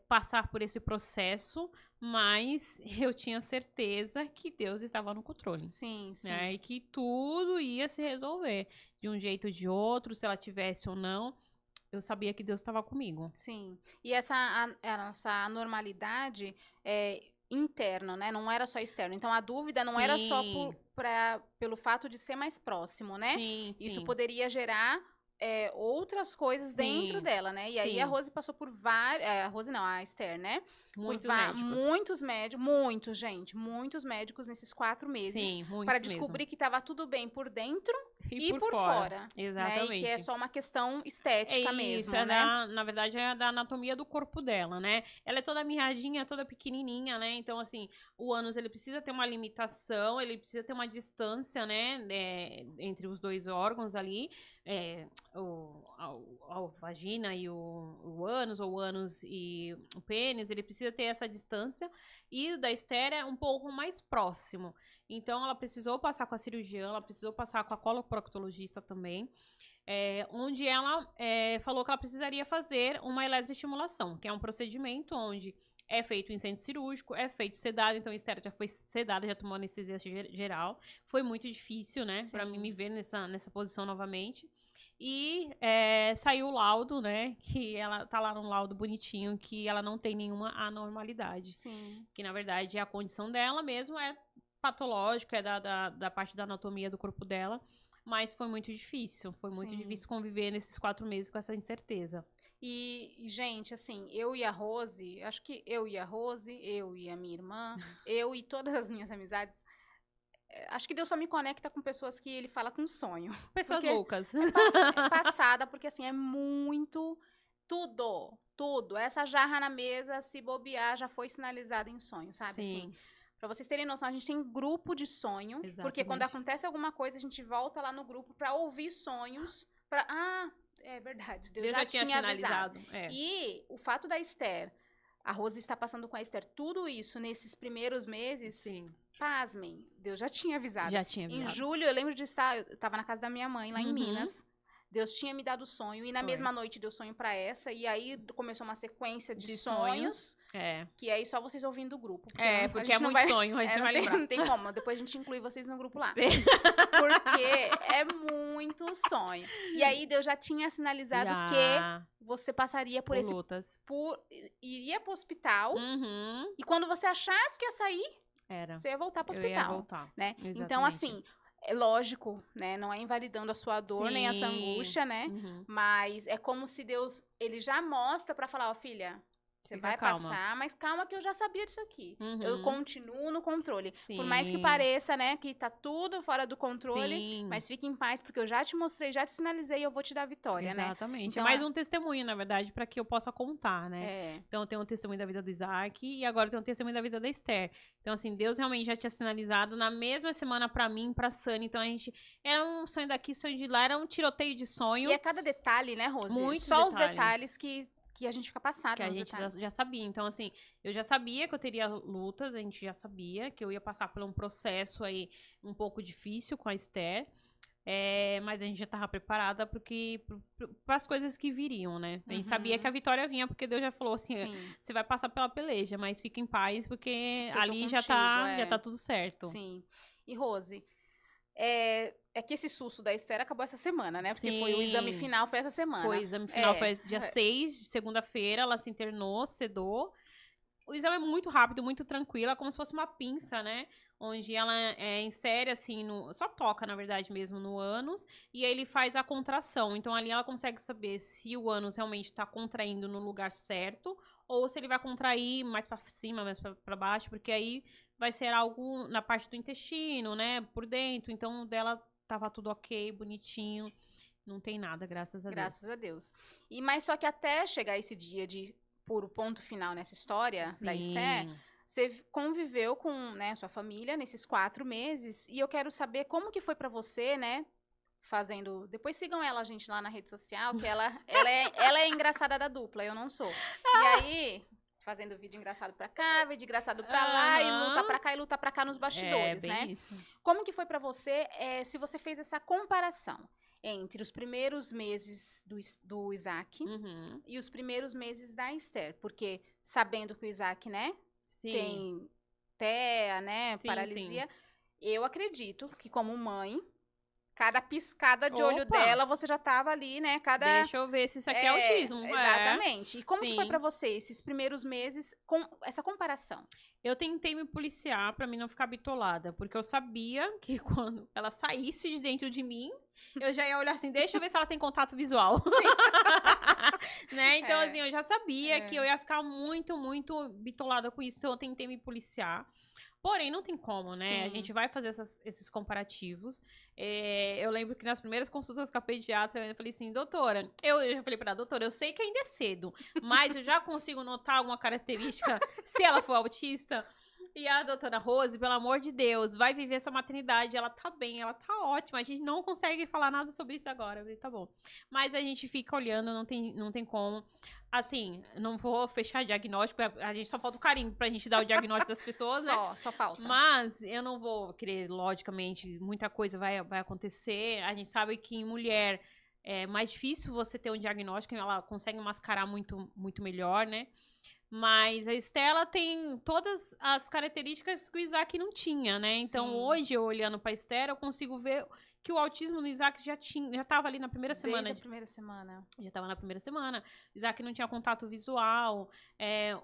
passar por esse processo, mas eu tinha certeza que Deus estava no controle. Sim. E que tudo ia se resolver de um jeito ou de outro, se ela tivesse ou não. Eu sabia que Deus estava comigo. Sim. E essa anormalidade interna, né? Não era só externo. Então, a dúvida não era só pelo fato de ser mais próximo, né? Isso poderia gerar outras coisas dentro dela, né? E aí a Rose passou por várias... a Rose não, a Esther, né? Muitos médicos nesses 4 meses para descobrir que estava tudo bem por dentro e por fora. Exatamente. Né? E que é só uma questão estética mesmo, né? Na verdade, é da anatomia do corpo dela, né? Ela é toda mirradinha, toda pequenininha, né? Então, assim, o ânus, ele precisa ter uma limitação, ele precisa ter uma distância, né? Entre os dois órgãos ali, a vagina e o ânus, ou o ânus e o pênis, ele precisa ter essa distância, e o da Esther é um pouco mais próximo. Então, ela precisou passar com a cirurgiã, ela precisou passar com a coloproctologista também, onde ela falou que ela precisaria fazer uma eletroestimulação, que é um procedimento onde é feito em centro cirúrgico, é feito sedado. Então, a Esther já foi sedada, já tomou anestesia geral. Foi muito difícil, né, pra mim me ver nessa posição novamente. E saiu o laudo, né, que ela tá lá no laudo bonitinho, que ela não tem nenhuma anormalidade. Que, na verdade, a condição dela mesmo é patológica, da parte da anatomia do corpo dela. Mas foi muito difícil. Foi muito difícil conviver nesses 4 meses com essa incerteza. E, gente, assim, eu e a Rose, acho que eu e a minha irmã, eu e todas as minhas amizades, acho que Deus só me conecta com pessoas que ele fala com sonho. Pessoas loucas. É passada, porque assim, é muito... Tudo. Essa jarra na mesa, se bobear, já foi sinalizada em sonho, sabe? Assim, pra vocês terem noção, a gente tem grupo de sonho. Exatamente. Porque quando acontece alguma coisa, a gente volta lá no grupo pra ouvir sonhos. É verdade, Deus já tinha sinalizado. E o fato da Esther, a Rose está passando com a Esther tudo isso nesses primeiros meses... Pasmem, Deus já tinha avisado. Em julho, eu lembro de estar... Eu estava na casa da minha mãe, lá em Minas. Deus tinha me dado sonho. E na mesma noite deu sonho pra essa. E aí começou uma sequência de sonhos. Que aí só vocês ouvindo o grupo. Porque é muito sonho, a gente vai lembrar. Não tem como. Depois a gente inclui vocês no grupo lá. Porque é muito sonho. E aí Deus já tinha sinalizado que você passaria por esse... lutas. Iria pro hospital. E quando você achasse que ia sair... Você ia voltar pro hospital. Eu ia voltar. Né? Então, assim, é lógico, né? Não é invalidando a sua dor, nem essa angústia, né? Mas é como se Deus, ele já mostra pra falar, ó, filha, Você vai passar, mas calma que eu já sabia disso aqui. Uhum. Eu continuo no controle. Sim. Por mais que pareça, né, que tá tudo fora do controle, Sim. mas fique em paz, porque eu já te mostrei, já te sinalizei e eu vou te dar a vitória, né? Exatamente. Então, é mais um testemunho, na verdade, para que eu possa contar, né? É. Então, eu tenho um testemunho da vida do Isaac e agora eu tenho um testemunho da vida da Esther. Então, assim, Deus realmente já tinha sinalizado na mesma semana pra mim, pra Sani. Então, a gente... Era um sonho daqui, sonho de lá, era um tiroteio de sonho. E é cada detalhe, né, Rose? Muitos Só detalhes. os detalhes que a gente fica passado. Que a gente já sabia. Então, assim, eu já sabia que eu teria lutas, a gente já sabia que eu ia passar por um processo aí um pouco difícil com a Esther. Mas a gente já estava preparada para as coisas que viriam, né? A gente sabia que a vitória vinha, porque Deus já falou assim, você vai passar pela peleja, mas fica em paz, porque ali contigo, já tá tudo certo. Sim. E, Rose, é que esse susto da Esther acabou essa semana, né? Porque foi o exame final, foi essa semana. Foi, o exame final foi dia 6, segunda-feira, ela se internou, sedou. O exame é muito rápido, muito tranquilo, é como se fosse uma pinça, né? Onde ela insere, assim, só toca, na verdade, mesmo, no ânus, e aí ele faz a contração. Então, ali ela consegue saber se o ânus realmente tá contraindo no lugar certo, ou se ele vai contrair mais pra cima, mais pra baixo, porque aí vai ser algo na parte do intestino, né? Por dentro. Então, dela tava tudo ok, bonitinho. Não tem nada, graças a Deus. Graças a Deus. Mas só que até chegar esse dia de puro ponto final nessa história da Esther, você conviveu com, né, sua família nesses 4 meses, e eu quero saber como que foi pra você, né, fazendo... Depois sigam ela, gente, lá na rede social, que ela é engraçada da dupla, eu não sou. E aí... Fazendo vídeo engraçado pra cá, vídeo engraçado pra lá, e luta pra cá e luta pra cá nos bastidores, né? Isso. Como que foi pra você, se você fez essa comparação entre os primeiros meses do Isaac e os primeiros meses da Esther? Porque sabendo que o Isaac, né, tem TEA, né, paralisia, eu acredito que como mãe... Cada piscada de olho dela, você já tava ali, né? Deixa eu ver se isso aqui é autismo. Exatamente. E como que foi pra você esses primeiros meses com essa comparação? Eu tentei me policiar pra mim não ficar bitolada, porque eu sabia que quando ela saísse de dentro de mim, eu já ia olhar assim, deixa eu ver se ela tem contato visual. Né? Então, assim, eu já sabia que eu ia ficar muito, muito bitolada com isso, então eu tentei me policiar. Porém, não tem como, né? A gente vai fazer esses comparativos. Eu lembro que nas primeiras consultas com a pediatra, eu falei assim, doutora, eu já falei pra ela, doutora, eu sei que ainda é cedo, mas eu já consigo notar alguma característica se ela for autista? E a doutora Rose, pelo amor de Deus, vai viver sua maternidade, ela tá bem, ela tá ótima, a gente não consegue falar nada sobre isso agora. Eu falei, tá bom. Mas a gente fica olhando, não tem como. Assim, não vou fechar diagnóstico, a gente só falta o carinho pra gente dar o diagnóstico das pessoas, né? Só falta. Mas eu não vou querer, logicamente, muita coisa vai acontecer. A gente sabe que em mulher é mais difícil você ter um diagnóstico, ela consegue mascarar muito, muito melhor, né? Mas a Estela tem todas as características que o Isaac não tinha, né? Então, hoje, eu olhando pra Estela, eu consigo ver que o autismo no Isaac já tava ali na primeira semana. Desde a primeira semana. Já tava na primeira semana. O Isaac não tinha contato visual.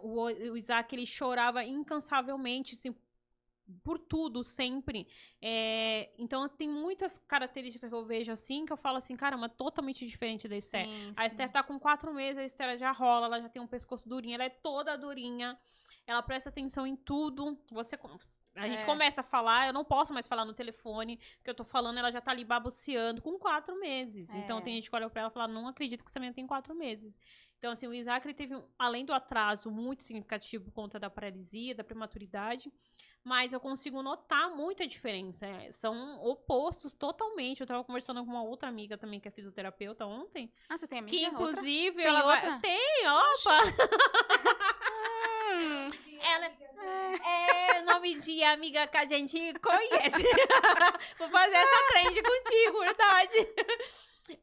O Isaac, ele chorava incansavelmente, assim, por tudo, sempre. Então, tem muitas características que eu vejo assim, que eu falo assim, caramba, totalmente diferente da Esther. A Esther tá com 4 meses, a Esther já rola, ela já tem um pescoço durinho, ela é toda durinha, ela presta atenção em tudo. A gente começa a falar, eu não posso mais falar no telefone, porque eu tô falando, ela já tá ali babuceando com 4 meses. Então, tem gente que olha pra ela e fala, não acredito que essa menina tem 4 meses. Então, assim, o Isaac, ele teve, além do atraso muito significativo por conta da paralisia, da prematuridade, mas eu consigo notar muita diferença. São opostos totalmente. Eu tava conversando com uma outra amiga também, que é fisioterapeuta, ontem. Ah, você tem amiga? Que, inclusive, ela outra? Tem, opa! Ela nome de amiga que a gente conhece. Vou fazer essa trend contigo, verdade.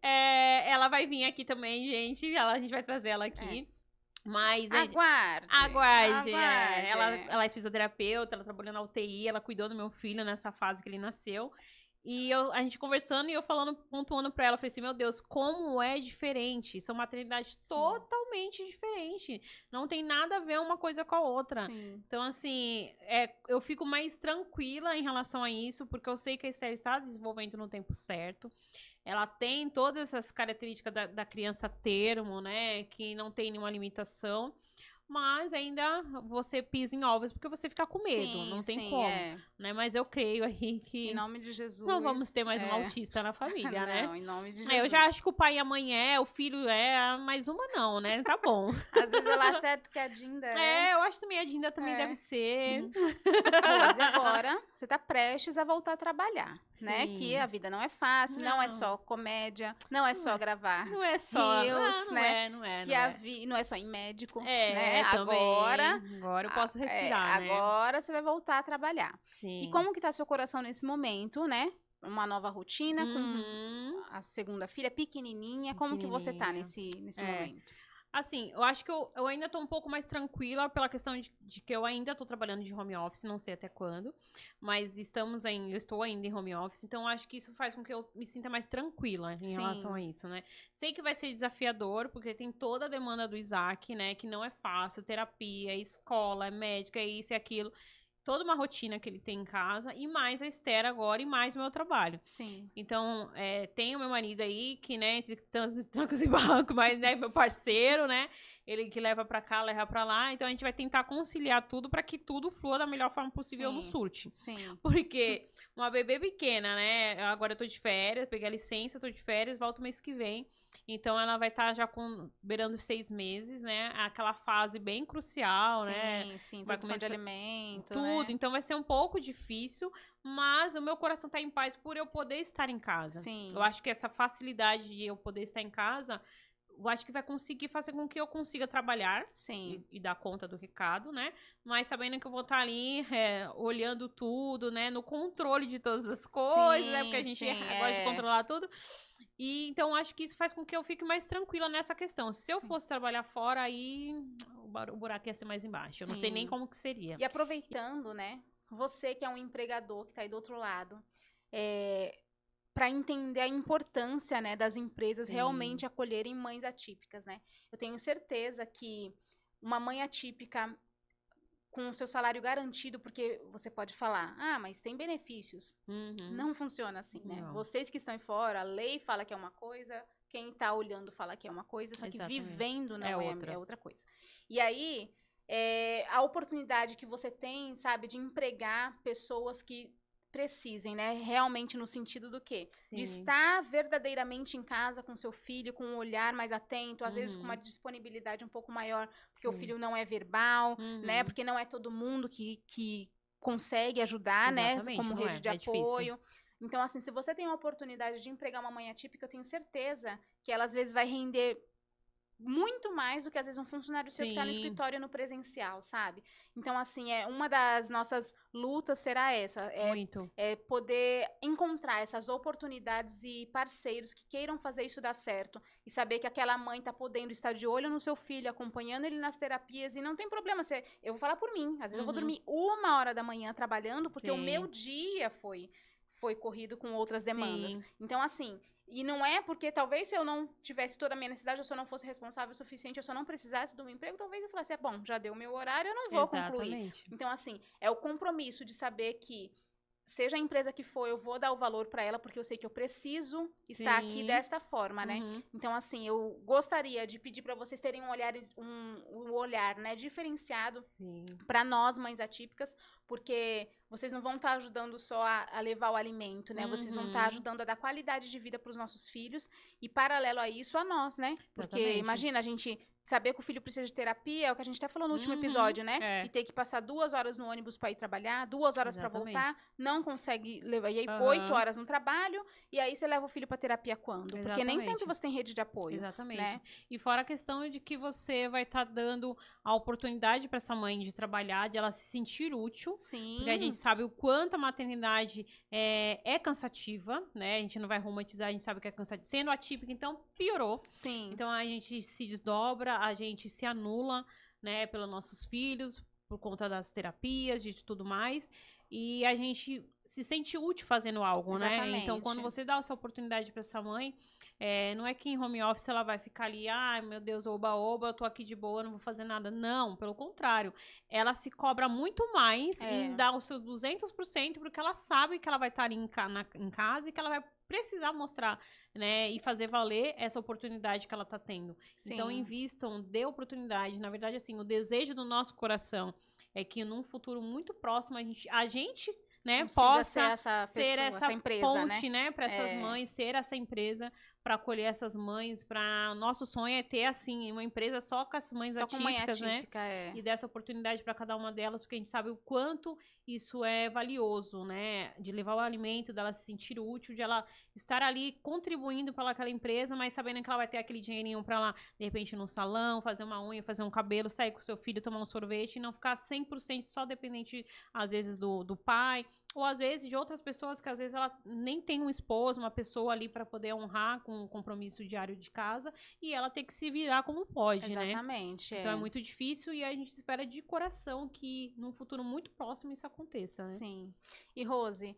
Ela vai vir aqui também, gente. A gente vai trazer ela aqui. Mas aguarde. Ela é fisioterapeuta, ela trabalhou na UTI, ela cuidou do meu filho nessa fase que ele nasceu. E a gente conversando e eu pontuando pra ela, falei assim, meu Deus, como é diferente. São maternidades totalmente diferentes. Não tem nada a ver uma coisa com a outra. Sim. Então, assim, eu fico mais tranquila em relação a isso, porque eu sei que a Esther está desenvolvendo no tempo certo. Ela tem todas essas características da criança termo, né? Que não tem nenhuma limitação. mas ainda você pisa em ovos porque você fica com medo, Sim, não tem sim, como, né? Mas eu creio aí que em nome de Jesus. não vamos ter mais um autista na família, né? Não, em nome de Jesus. Eu já acho que o pai e a mãe o filho mais uma não, né? Tá bom. Às vezes eu acho até que a Dinda eu acho também a Dinda também deve ser. Rose, agora você tá prestes a voltar a trabalhar, né? Sim. Que a vida não é fácil, não é só comédia, não é só gravar Não é só, reels, né? não é. Não é só em médico, né? Também. Agora eu posso respirar, né? Agora você vai voltar a trabalhar. Sim. E como que tá seu coração nesse momento, né? Uma nova rotina com a segunda filha pequenininha. Como que você tá nesse momento? Assim, eu acho que eu ainda tô um pouco mais tranquila pela questão de que eu ainda tô trabalhando de home office, não sei até quando, mas eu estou ainda em home office, então eu acho que isso faz com que eu me sinta mais tranquila em relação a isso, né? Sei que vai ser desafiador, porque tem toda a demanda do Isaac, né, que não é fácil, terapia, escola, médica, isso e aquilo. Toda uma rotina que ele tem em casa, e mais a Esther agora, e mais o meu trabalho. Sim. Então, tem o meu marido aí, que, né, entre trancos e barrancos, mas, né, meu parceiro, né, ele que leva pra cá, leva pra lá, então a gente vai tentar conciliar tudo pra que tudo flua da melhor forma possível no surte. Sim. Porque uma bebê pequena, né, agora eu tô de férias, peguei a licença, tô de férias, volto mês que vem. Então, ela vai estar já beirando 6 meses, né? Aquela fase bem crucial, né? Sim, vai começar de alimento, tudo. né? Então, vai ser um pouco difícil, mas o meu coração tá em paz por eu poder estar em casa. Sim. Eu acho que essa facilidade de eu poder estar em casa, eu acho que vai conseguir fazer com que eu consiga trabalhar e dar conta do recado, né? Mas sabendo que eu vou estar ali olhando tudo, né? No controle de todas as coisas, né? Porque a gente gosta de controlar tudo. E então acho que isso faz com que eu fique mais tranquila nessa questão. Se eu fosse trabalhar fora, aí o buraco ia ser mais embaixo. Eu não sei nem como que seria. E aproveitando, né? Você que é um empregador que tá aí do outro lado, para entender a importância, né, das empresas realmente acolherem mães atípicas, né? Eu tenho certeza que uma mãe atípica com o seu salário garantido, porque você pode falar, mas tem benefícios. Não funciona assim, né? Não. Vocês que estão aí fora, a lei fala que é uma coisa, quem tá olhando fala que é uma coisa, só que vivendo não é outra coisa. E aí, a oportunidade que você tem, sabe, de empregar pessoas que precisem, né? Realmente no sentido do quê? De estar verdadeiramente em casa com seu filho, com um olhar mais atento, às vezes com uma disponibilidade um pouco maior, porque o filho não é verbal, né? Porque não é todo mundo que consegue ajudar, né? Como rede de apoio. Difícil. Então, assim, se você tem a oportunidade de empregar uma mãe atípica, eu tenho certeza que ela às vezes vai render muito mais do que, às vezes, um funcionário seu que tá no escritório no presencial, sabe? Então, assim, uma das nossas lutas será essa. É poder encontrar essas oportunidades e parceiros que queiram fazer isso dar certo. E saber que aquela mãe tá podendo estar de olho no seu filho, acompanhando ele nas terapias. E não tem problema. Eu vou falar por mim. Às vezes eu vou dormir 1h trabalhando, porque o meu dia foi corrido com outras demandas. Então, assim... E não é porque, talvez, se eu não tivesse toda a minha necessidade, ou se eu não fosse responsável o suficiente, eu só não precisasse do meu emprego, talvez eu falasse, bom, já deu o meu horário, eu não vou concluir. Então, assim, é o compromisso de saber que, seja a empresa que for, eu vou dar o valor para ela, porque eu sei que eu preciso estar aqui desta forma, né? Então, assim, eu gostaria de pedir para vocês terem um olhar, né, diferenciado para nós, mães atípicas, porque vocês não vão estar ajudando só a levar o alimento, né? Vocês vão estar ajudando a dar qualidade de vida para os nossos filhos e, paralelo a isso, a nós, né? Porque, imagina, a gente saber que o filho precisa de terapia, é o que a gente até falou no último episódio, né? E ter que passar 2 horas no ônibus para ir trabalhar, 2 horas para voltar, não consegue levar, e aí 8 horas no trabalho, e aí você leva o filho para terapia quando? Porque nem sempre você tem rede de apoio. Exatamente. Né? E fora a questão de que você vai estar dando a oportunidade para essa mãe de trabalhar, de ela se sentir útil. Porque a gente sabe o quanto a maternidade é cansativa, né? A gente não vai romantizar, a gente sabe que é cansativa. Sendo atípica, então, piorou. Então, a gente se desdobra, a gente se anula, né? Pelos nossos filhos, por conta das terapias, de tudo mais. E a gente se sente útil fazendo algo, Exatamente. né? Então, quando você dá essa oportunidade para essa mãe, não é que em home office ela vai ficar ali, ai, meu Deus, oba-oba, eu tô aqui de boa, não vou fazer nada. Não, pelo contrário. Ela se cobra muito mais em dar os seus 200%, porque ela sabe que ela vai estar ali em casa e que ela vai precisar mostrar, né, e fazer valer essa oportunidade que ela tá tendo. Sim. Então, invistam, dê oportunidade. Na verdade, assim, o desejo do nosso coração é que num futuro muito próximo a gente né, possa ser essa empresa, ponte, né, para essas mães, ser essa empresa para acolher essas mães, para nosso sonho é ter assim uma empresa só com as mães atípicas, né? E dessa oportunidade para cada uma delas, porque a gente sabe o quanto isso é valioso, né? De levar o alimento, dela se sentir útil, de ela estar ali contribuindo para aquela empresa, mas sabendo que ela vai ter aquele dinheirinho para lá, de repente no salão, fazer uma unha, fazer um cabelo, sair com o seu filho, tomar um sorvete e não ficar 100% só dependente às vezes do pai, ou às vezes de outras pessoas que às vezes ela nem tem um esposo, uma pessoa ali para poder honrar com um compromisso diário de casa e ela tem que se virar como pode, né? Exatamente. Então é muito difícil e a gente espera de coração que num futuro muito próximo isso aconteça, né? Sim. E Rose,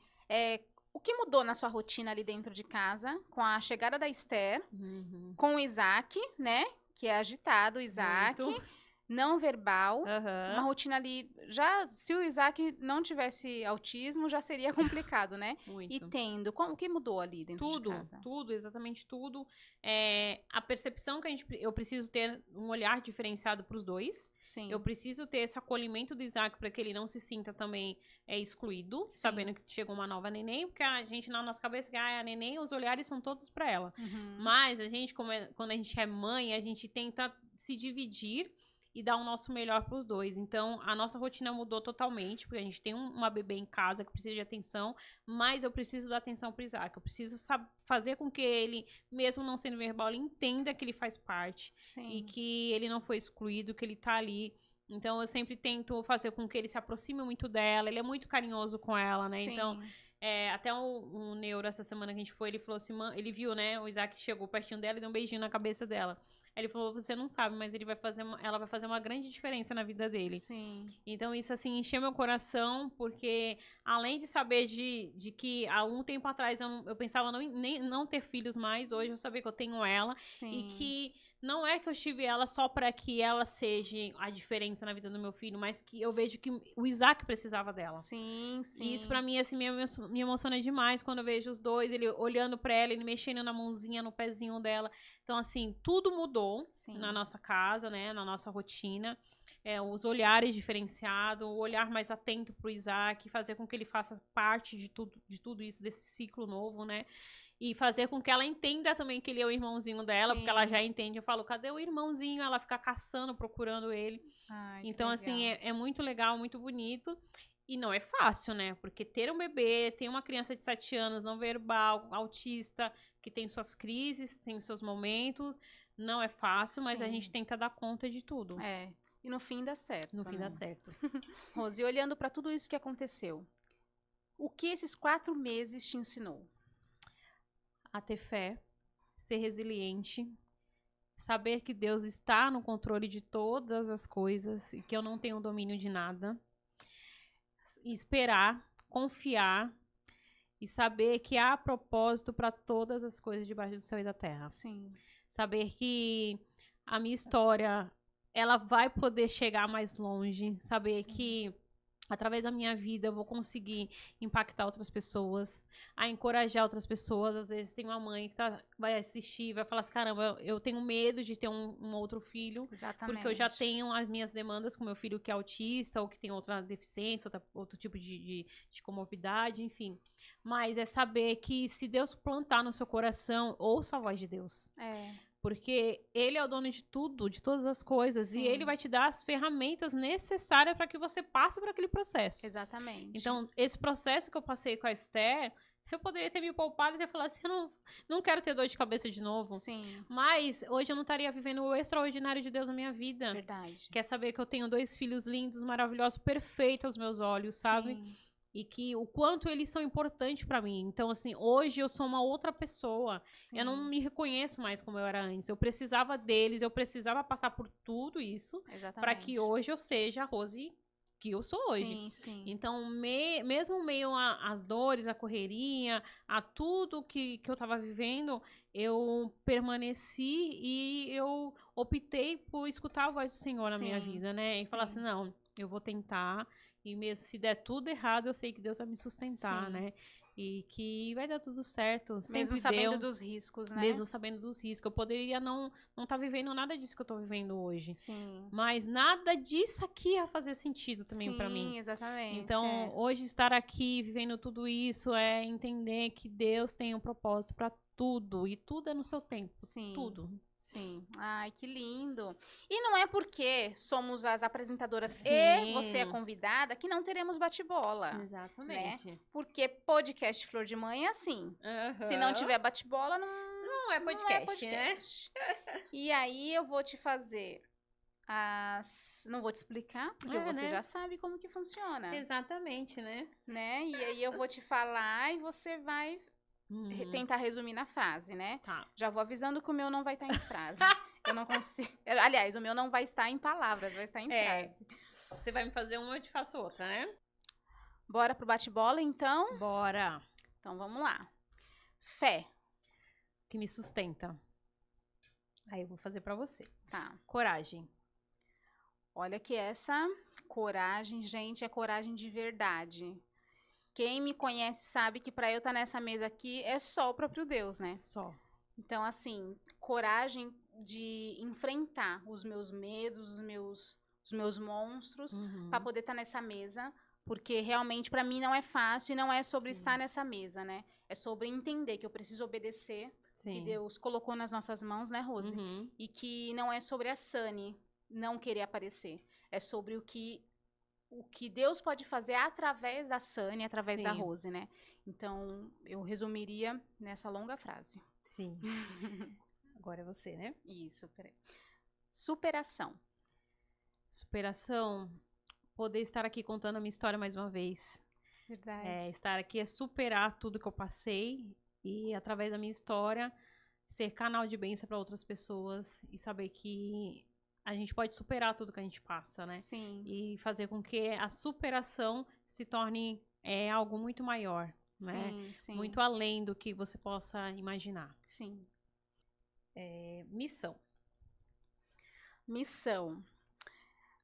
o que mudou na sua rotina ali dentro de casa com a chegada da Esther, com o Isaac, né? Que é agitado, o Isaac. Muito. Não verbal, uma rotina ali, já, se o Isaac não tivesse autismo, já seria complicado, né? Muito. E tendo, o que mudou ali dentro de casa? Tudo, exatamente tudo. A percepção que eu preciso ter um olhar diferenciado para os dois. Sim. Eu preciso ter esse acolhimento do Isaac para que ele não se sinta também excluído, sim, sabendo que chegou uma nova neném, porque a gente na nossa cabeça que a neném, os olhares são todos para ela. Mas a gente, quando a gente é mãe, a gente tenta se dividir e dar o nosso melhor para os dois. Então, a nossa rotina mudou totalmente, porque a gente tem uma bebê em casa que precisa de atenção, mas eu preciso dar atenção para o Isaac. Eu preciso fazer com que ele, mesmo não sendo verbal, ele entenda que ele faz parte. Sim. E que ele não foi excluído, que ele tá ali. Então, eu sempre tento fazer com que ele se aproxime muito dela. Ele é muito carinhoso com ela, né? Sim. Então, até o neuro, essa semana que a gente foi, ele falou assim, ele viu, né? O Isaac chegou pertinho dela e deu um beijinho na cabeça dela. Aí ele falou, você não sabe, mas ela vai fazer uma grande diferença na vida dele. Sim. Então, isso, assim, encheu meu coração, porque além de saber de que há um tempo atrás eu pensava não ter filhos mais, hoje eu sabia que eu tenho ela. Sim. E que não é que eu tive ela só para que ela seja a diferença na vida do meu filho, mas que eu vejo que o Isaac precisava dela. Sim, sim. E isso pra mim, assim, me emociona demais quando eu vejo os dois, ele olhando pra ela, ele mexendo na mãozinha, no pezinho dela. Então, assim, tudo mudou, sim, na nossa casa, né, na nossa rotina. Os olhares diferenciados, o olhar mais atento pro Isaac, fazer com que ele faça parte de tudo isso, desse ciclo novo, né? E fazer com que ela entenda também que ele é o irmãozinho dela, sim, porque ela já entende. Eu falo, cadê o irmãozinho? Ela fica caçando, procurando ele. Ai, então, assim, é muito legal, muito bonito. E não é fácil, né? Porque ter um bebê, ter uma criança de 7 anos, não verbal, autista, que tem suas crises, tem seus momentos, não é fácil, mas sim, a gente tenta dar conta de tudo. E no fim dá certo. No fim dá certo. Rose, olhando para tudo isso que aconteceu, o que esses 4 meses te ensinou? A ter fé, ser resiliente, saber que Deus está no controle de todas as coisas e que eu não tenho domínio de nada. Esperar, confiar e saber que há propósito para todas as coisas debaixo do céu e da terra. Sim. Saber que a minha história, ela vai poder chegar mais longe. Saber, sim, que através da minha vida eu vou conseguir impactar outras pessoas, a encorajar outras pessoas. Às vezes tem uma mãe que vai assistir, vai falar assim, caramba, eu tenho medo de ter um outro filho. Exatamente. Porque eu já tenho as minhas demandas com meu filho que é autista ou que tem outra deficiência, outro tipo de comorbidade, enfim. Mas é saber que se Deus plantar no seu coração, ouça a voz de Deus. Porque ele é o dono de tudo, de todas as coisas. Sim. E ele vai te dar as ferramentas necessárias para que você passe por aquele processo. Exatamente. Então, esse processo que eu passei com a Esther, eu poderia ter me poupado e ter falado assim, eu não quero ter dor de cabeça de novo. Sim. Mas hoje eu não estaria vivendo o extraordinário de Deus na minha vida. Verdade. Quer saber que eu tenho 2 filhos lindos, maravilhosos, perfeitos aos meus olhos, sabe? Sim. E que o quanto eles são importantes pra mim. Então, assim, hoje eu sou uma outra pessoa. Sim. Eu não me reconheço mais como eu era antes. Eu precisava deles, eu precisava passar por tudo isso para que hoje eu seja a Rose que eu sou hoje. Sim, sim. Então, mesmo meio às dores, à correria, a tudo que eu tava vivendo, eu permaneci e eu optei por escutar a voz do Senhor na minha vida, né? E falar assim, não, eu vou tentar, e mesmo se der tudo errado, eu sei que Deus vai me sustentar, né? E que vai dar tudo certo. Mesmo sabendo dos riscos, né? Mesmo sabendo dos riscos. Eu poderia não tá vivendo nada disso que eu tô vivendo hoje. Sim. Mas nada disso aqui ia fazer sentido também pra mim. Sim, exatamente. Então, hoje estar aqui vivendo tudo isso é entender que Deus tem um propósito pra tudo. E tudo é no seu tempo. Sim. Tudo. Sim. Ai, que lindo. E não é porque somos as apresentadoras e você é convidada que não teremos bate-bola. Exatamente. Né? Porque podcast Flor de Mãe é assim. Se não tiver bate-bola, não é podcast, né? E aí eu vou te fazer não vou te explicar, porque você já sabe como que funciona. Exatamente, né? E aí eu vou te falar e você vai tentar resumir na frase, né? Tá. Já vou avisando que o meu não vai estar em frase. Eu não consigo. Aliás, o meu não vai estar em palavras, vai estar em frase. Você vai me fazer uma, eu te faço outra, né? Bora pro bate-bola, então? Bora. Então, vamos lá. Fé. Que me sustenta. Aí eu vou fazer pra você. Tá. Coragem. Olha que essa coragem, gente, é coragem de verdade. Quem me conhece sabe que para eu estar nessa mesa aqui é só o próprio Deus, né? Só. Então, assim, coragem de enfrentar os meus medos, os meus monstros, para poder estar nessa mesa, porque realmente para mim não é fácil e não é sobre estar nessa mesa, né? É sobre entender que eu preciso obedecer, que Deus colocou nas nossas mãos, né, Rose? E que não é sobre a Sani não querer aparecer, é sobre o que Deus pode fazer através da Sani, através da Rose, né? Então, eu resumiria nessa longa frase. Sim. Agora é você, né? Isso, peraí. Superação. Superação, poder estar aqui contando a minha história mais uma vez. Verdade. Estar aqui é superar tudo que eu passei e, através da minha história, ser canal de bênção para outras pessoas e saber que a gente pode superar tudo que a gente passa, né? Sim. E fazer com que a superação se torne algo muito maior, né? Sim. Muito além do que você possa imaginar. Sim. Missão. Missão.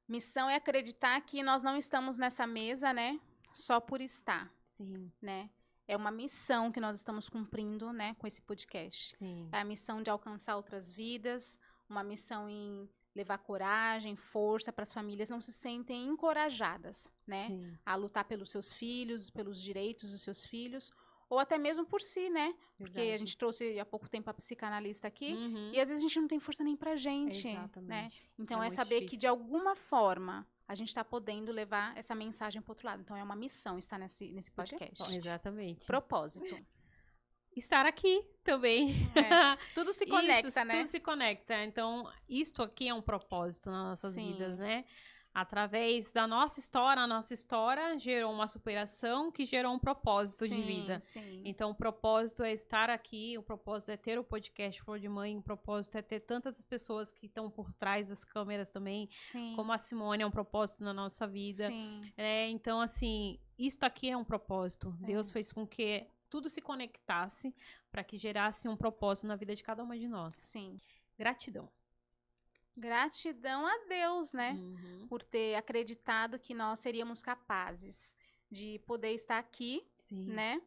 Missão é acreditar que nós não estamos nessa mesa, né? Só por estar. Sim. Né? É uma missão que nós estamos cumprindo, né? Com esse podcast. Sim. É a missão de alcançar outras vidas, uma missão em levar coragem, força para as famílias não se sentem encorajadas, né? Sim. A lutar pelos seus filhos, pelos direitos dos seus filhos, ou até mesmo por si, né? Porque a gente trouxe há pouco tempo a psicanalista aqui, e às vezes a gente não tem força nem pra gente, né? Então é saber que de alguma forma a gente está podendo levar essa mensagem para outro lado. Então é uma missão estar nesse podcast. Exatamente. Propósito. Estar aqui também. Tudo se conecta, né? Tudo se conecta. Então, isto aqui é um propósito nas nossas vidas, né? Através da nossa história, a nossa história gerou uma superação que gerou um propósito de vida. Então, o propósito é estar aqui, o propósito é ter o podcast Flor de Mãe, o propósito é ter tantas pessoas que estão por trás das câmeras também, como a Simone, é um propósito na nossa vida. Então, assim, isto aqui é um propósito. Deus fez com que tudo se conectasse para que gerasse um propósito na vida de cada uma de nós. Sim. Gratidão. Gratidão a Deus, né? Por ter acreditado que nós seríamos capazes de poder estar aqui, né?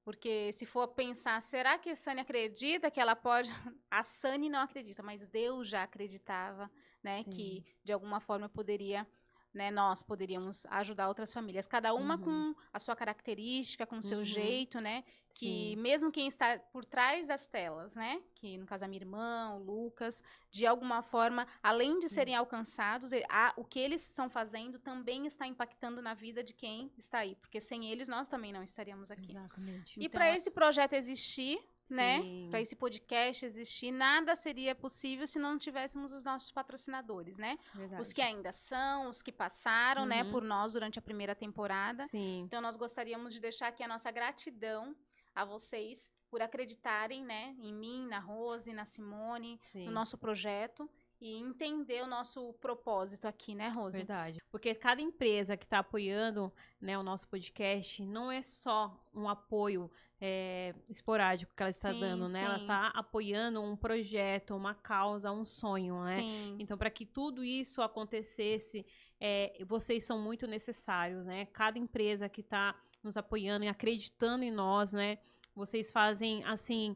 Porque se for pensar, será que a Sani acredita que ela pode... A Sani não acredita, mas Deus já acreditava, né? Que de alguma forma poderia... Né, nós poderíamos ajudar outras famílias, cada uma com a sua característica, com o seu jeito, né? Que mesmo quem está por trás das telas, né? Que no caso a minha irmã, o Lucas, de alguma forma, além de serem alcançados, o que eles estão fazendo também está impactando na vida de quem está aí, porque sem eles nós também não estaríamos aqui. Exatamente. E então, para esse projeto existir, né? Para esse podcast existir, nada seria possível se não tivéssemos os nossos patrocinadores, né? Verdade. Os que ainda são, os que passaram, né, por nós durante a primeira temporada. Então, nós gostaríamos de deixar aqui a nossa gratidão a vocês por acreditarem, né, em mim, na Rose, na Simone, no nosso projeto. e entender o nosso propósito aqui, né, Rose? Verdade. Porque cada empresa que está apoiando, né, o nosso podcast não é só um apoio esporádico que ela está dando, né? Sim. Ela está apoiando um projeto, uma causa, um sonho, né? Sim. Então, para que tudo isso acontecesse, vocês são muito necessários, né? Cada empresa que está nos apoiando e acreditando em nós, né? Vocês fazem, assim,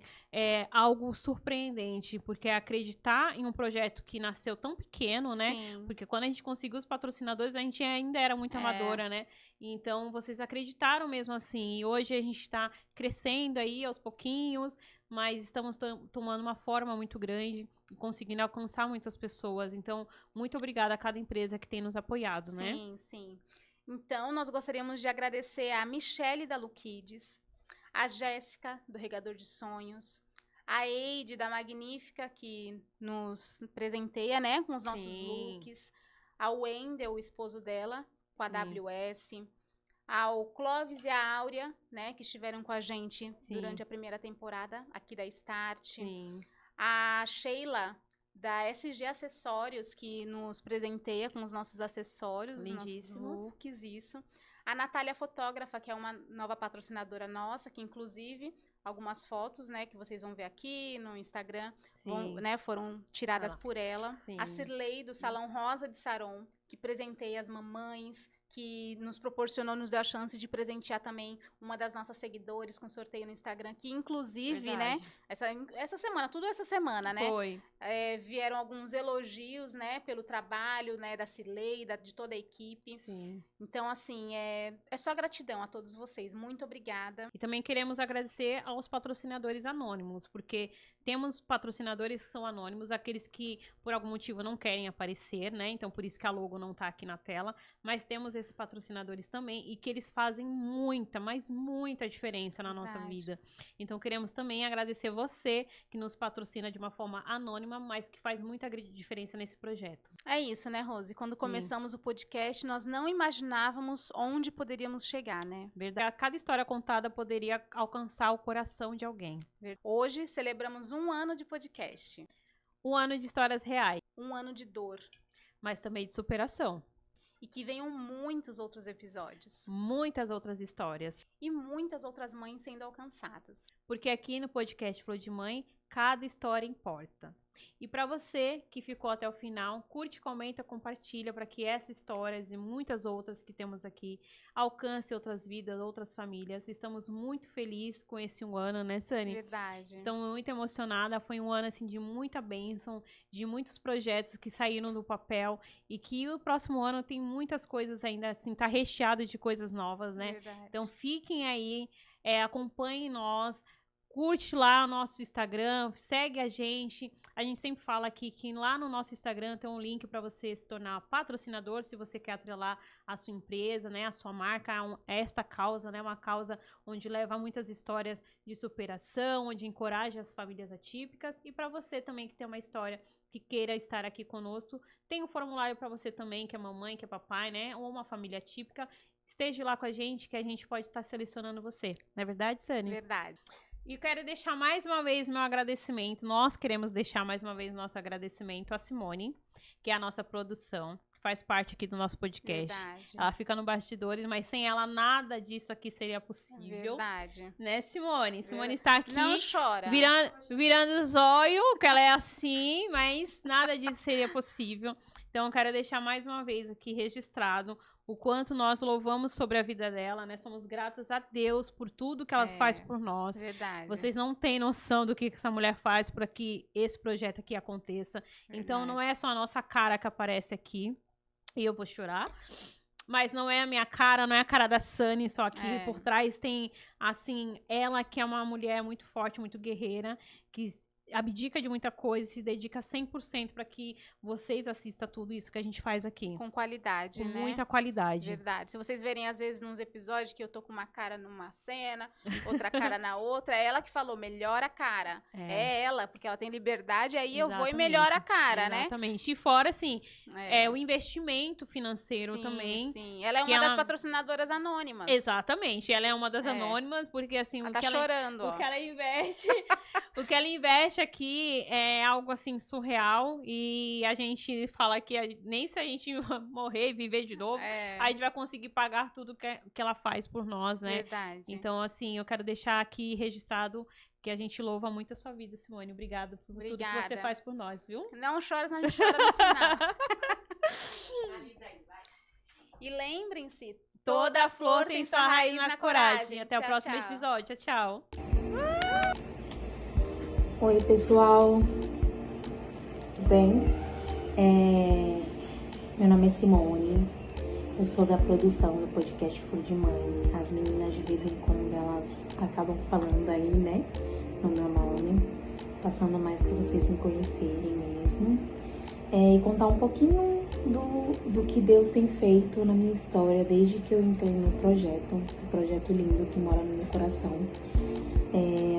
algo surpreendente, porque acreditar em um projeto que nasceu tão pequeno, né? Sim. Porque quando a gente conseguiu os patrocinadores, a gente ainda era muito amadora, né? Então, vocês acreditaram mesmo assim. E hoje a gente está crescendo aí aos pouquinhos, mas estamos tomando uma forma muito grande e conseguindo alcançar muitas pessoas. Então, muito obrigada a cada empresa que tem nos apoiado, né? Sim, sim. Então, nós gostaríamos de agradecer a Michele da Luquides, a Jéssica, do Regador de Sonhos, a Eide, da Magnífica, que nos presenteia, né, com os nossos looks, ao Wendel, o esposo dela, com a AWS, ao Clóvis e a Áurea, né, que estiveram com a gente durante a primeira temporada aqui da Start, a Sheila, da SG Acessórios, que nos presenteia com os nossos acessórios, os nossos looks, isso. A Natália Fotógrafa, que é uma nova patrocinadora nossa, que inclusive algumas fotos, né, que vocês vão ver aqui no Instagram, foram tiradas por ela. A Cirlei, do Salão Rosa de Saron, que presenteia as mamães, que nos proporcionou, nos deu a chance de presentear também uma das nossas seguidores com sorteio no Instagram, que inclusive, né, essa semana, tudo essa semana, né? Vieram alguns elogios, né, pelo trabalho, né, da Cirlei, de toda a equipe. Então, assim, é só gratidão a todos vocês. Muito obrigada. E também queremos agradecer aos patrocinadores anônimos, porque temos patrocinadores que são anônimos, aqueles que por algum motivo não querem aparecer, né? Então, por isso que a logo não tá aqui na tela. Mas temos esses patrocinadores também e que eles fazem muita, mas muita diferença na nossa vida. Então, queremos também agradecer você que nos patrocina de uma forma anônima, mas que faz muita diferença nesse projeto. É isso, né, Rose? Quando começamos o podcast, nós não imaginávamos onde poderíamos chegar, né? Verdade. Cada história contada poderia alcançar o coração de alguém. Hoje celebramos 1 ano de podcast. 1 ano de histórias reais. 1 ano de dor. Mas também de superação. E que venham muitos outros episódios. Muitas outras histórias. E muitas outras mães sendo alcançadas. Porque aqui no podcast Flor de Mãe, cada história importa. E para você que ficou até o final, curte, comenta, compartilha para que essas histórias e muitas outras que temos aqui alcance outras vidas, outras famílias. Estamos muito felizes com esse 1 ano, né, Sani? Verdade. Estamos muito emocionada. Foi 1 ano assim de muita bênção, de muitos projetos que saíram do papel e que o próximo ano tem muitas coisas ainda assim, tá recheado de coisas novas, né? Verdade. Então fiquem aí, acompanhem nós. Curte lá o nosso Instagram, segue a gente. A gente sempre fala aqui que lá no nosso Instagram tem um link para você se tornar patrocinador, se você quer atrelar a sua empresa, né, a sua marca, esta causa, né, uma causa onde leva muitas histórias de superação, onde encoraja as famílias atípicas. E para você também que tem uma história que queira estar aqui conosco, tem um formulário para você também, que é mamãe, que é papai, né, ou uma família atípica. Esteja lá com a gente que a gente pode estar selecionando você. Não é verdade, Sani? Verdade. E quero deixar mais uma vez meu agradecimento. Nós queremos deixar mais uma vez nosso agradecimento à Simone, que é a nossa produção, que faz parte aqui do nosso podcast. Verdade. Ela fica no bastidores, mas sem ela nada disso aqui seria possível. Verdade. Né, Simone? Simone está aqui. Não chora. Virando os olhos, que ela é assim, mas nada disso seria possível. Então, eu quero deixar mais uma vez aqui registrado o quanto nós louvamos sobre a vida dela, né? Somos gratas a Deus por tudo que ela faz por nós. Verdade. Vocês não têm noção do que essa mulher faz para que esse projeto aqui aconteça. Verdade. Então, não é só a nossa cara que aparece aqui. E eu vou chorar. Mas não é a minha cara, não é a cara da Sani, só aqui por trás tem, assim, ela que é uma mulher muito forte, muito guerreira, que abdica de muita coisa e se dedica 100% para que vocês assistam tudo isso que a gente faz aqui. Com qualidade, com né? muita qualidade. Verdade. Se vocês verem, às vezes, nos episódios que eu tô com uma cara numa cena, outra cara na outra, é ela que falou, melhora a cara. É ela, porque ela tem liberdade, aí eu vou e melhoro a cara, né? Exatamente. E fora, assim, o investimento financeiro também. Sim, ela é uma das patrocinadoras anônimas. Exatamente. Ela é uma das anônimas, porque, assim... Ela tá chorando, o que ela investe... O que ela investe aqui é algo, assim, surreal. E a gente fala que nem se a gente morrer e viver de novo, a gente vai conseguir pagar tudo que ela faz por nós, né? Verdade. Então, assim, eu quero deixar aqui registrado que a gente louva muito a sua vida, Simone. Obrigada por tudo que você faz por nós, viu? Não chora, senão a gente chora no final. E lembrem-se, toda flor tem sua raiz na coragem. Até o próximo episódio. Tchau, tchau. Oi, pessoal. Tudo bem? Meu nome é Simone. Eu sou da produção do podcast Flor de Mãe. As meninas, de vez em quando, elas acabam falando aí, né? No meu nome. Passando mais para vocês me conhecerem mesmo. E contar um pouquinho do que Deus tem feito na minha história desde que eu entrei no projeto. Esse projeto lindo que mora no meu coração.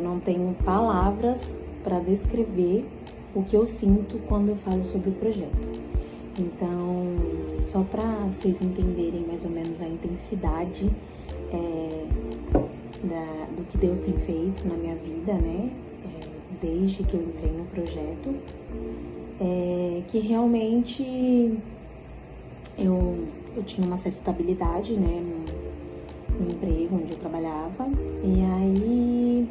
Não tenho palavras para descrever o que eu sinto quando eu falo sobre o projeto. Então, só para vocês entenderem mais ou menos a intensidade do que Deus tem feito na minha vida, né? Desde que eu entrei no projeto, que realmente eu tinha uma certa estabilidade, né? No emprego onde eu trabalhava. E aí,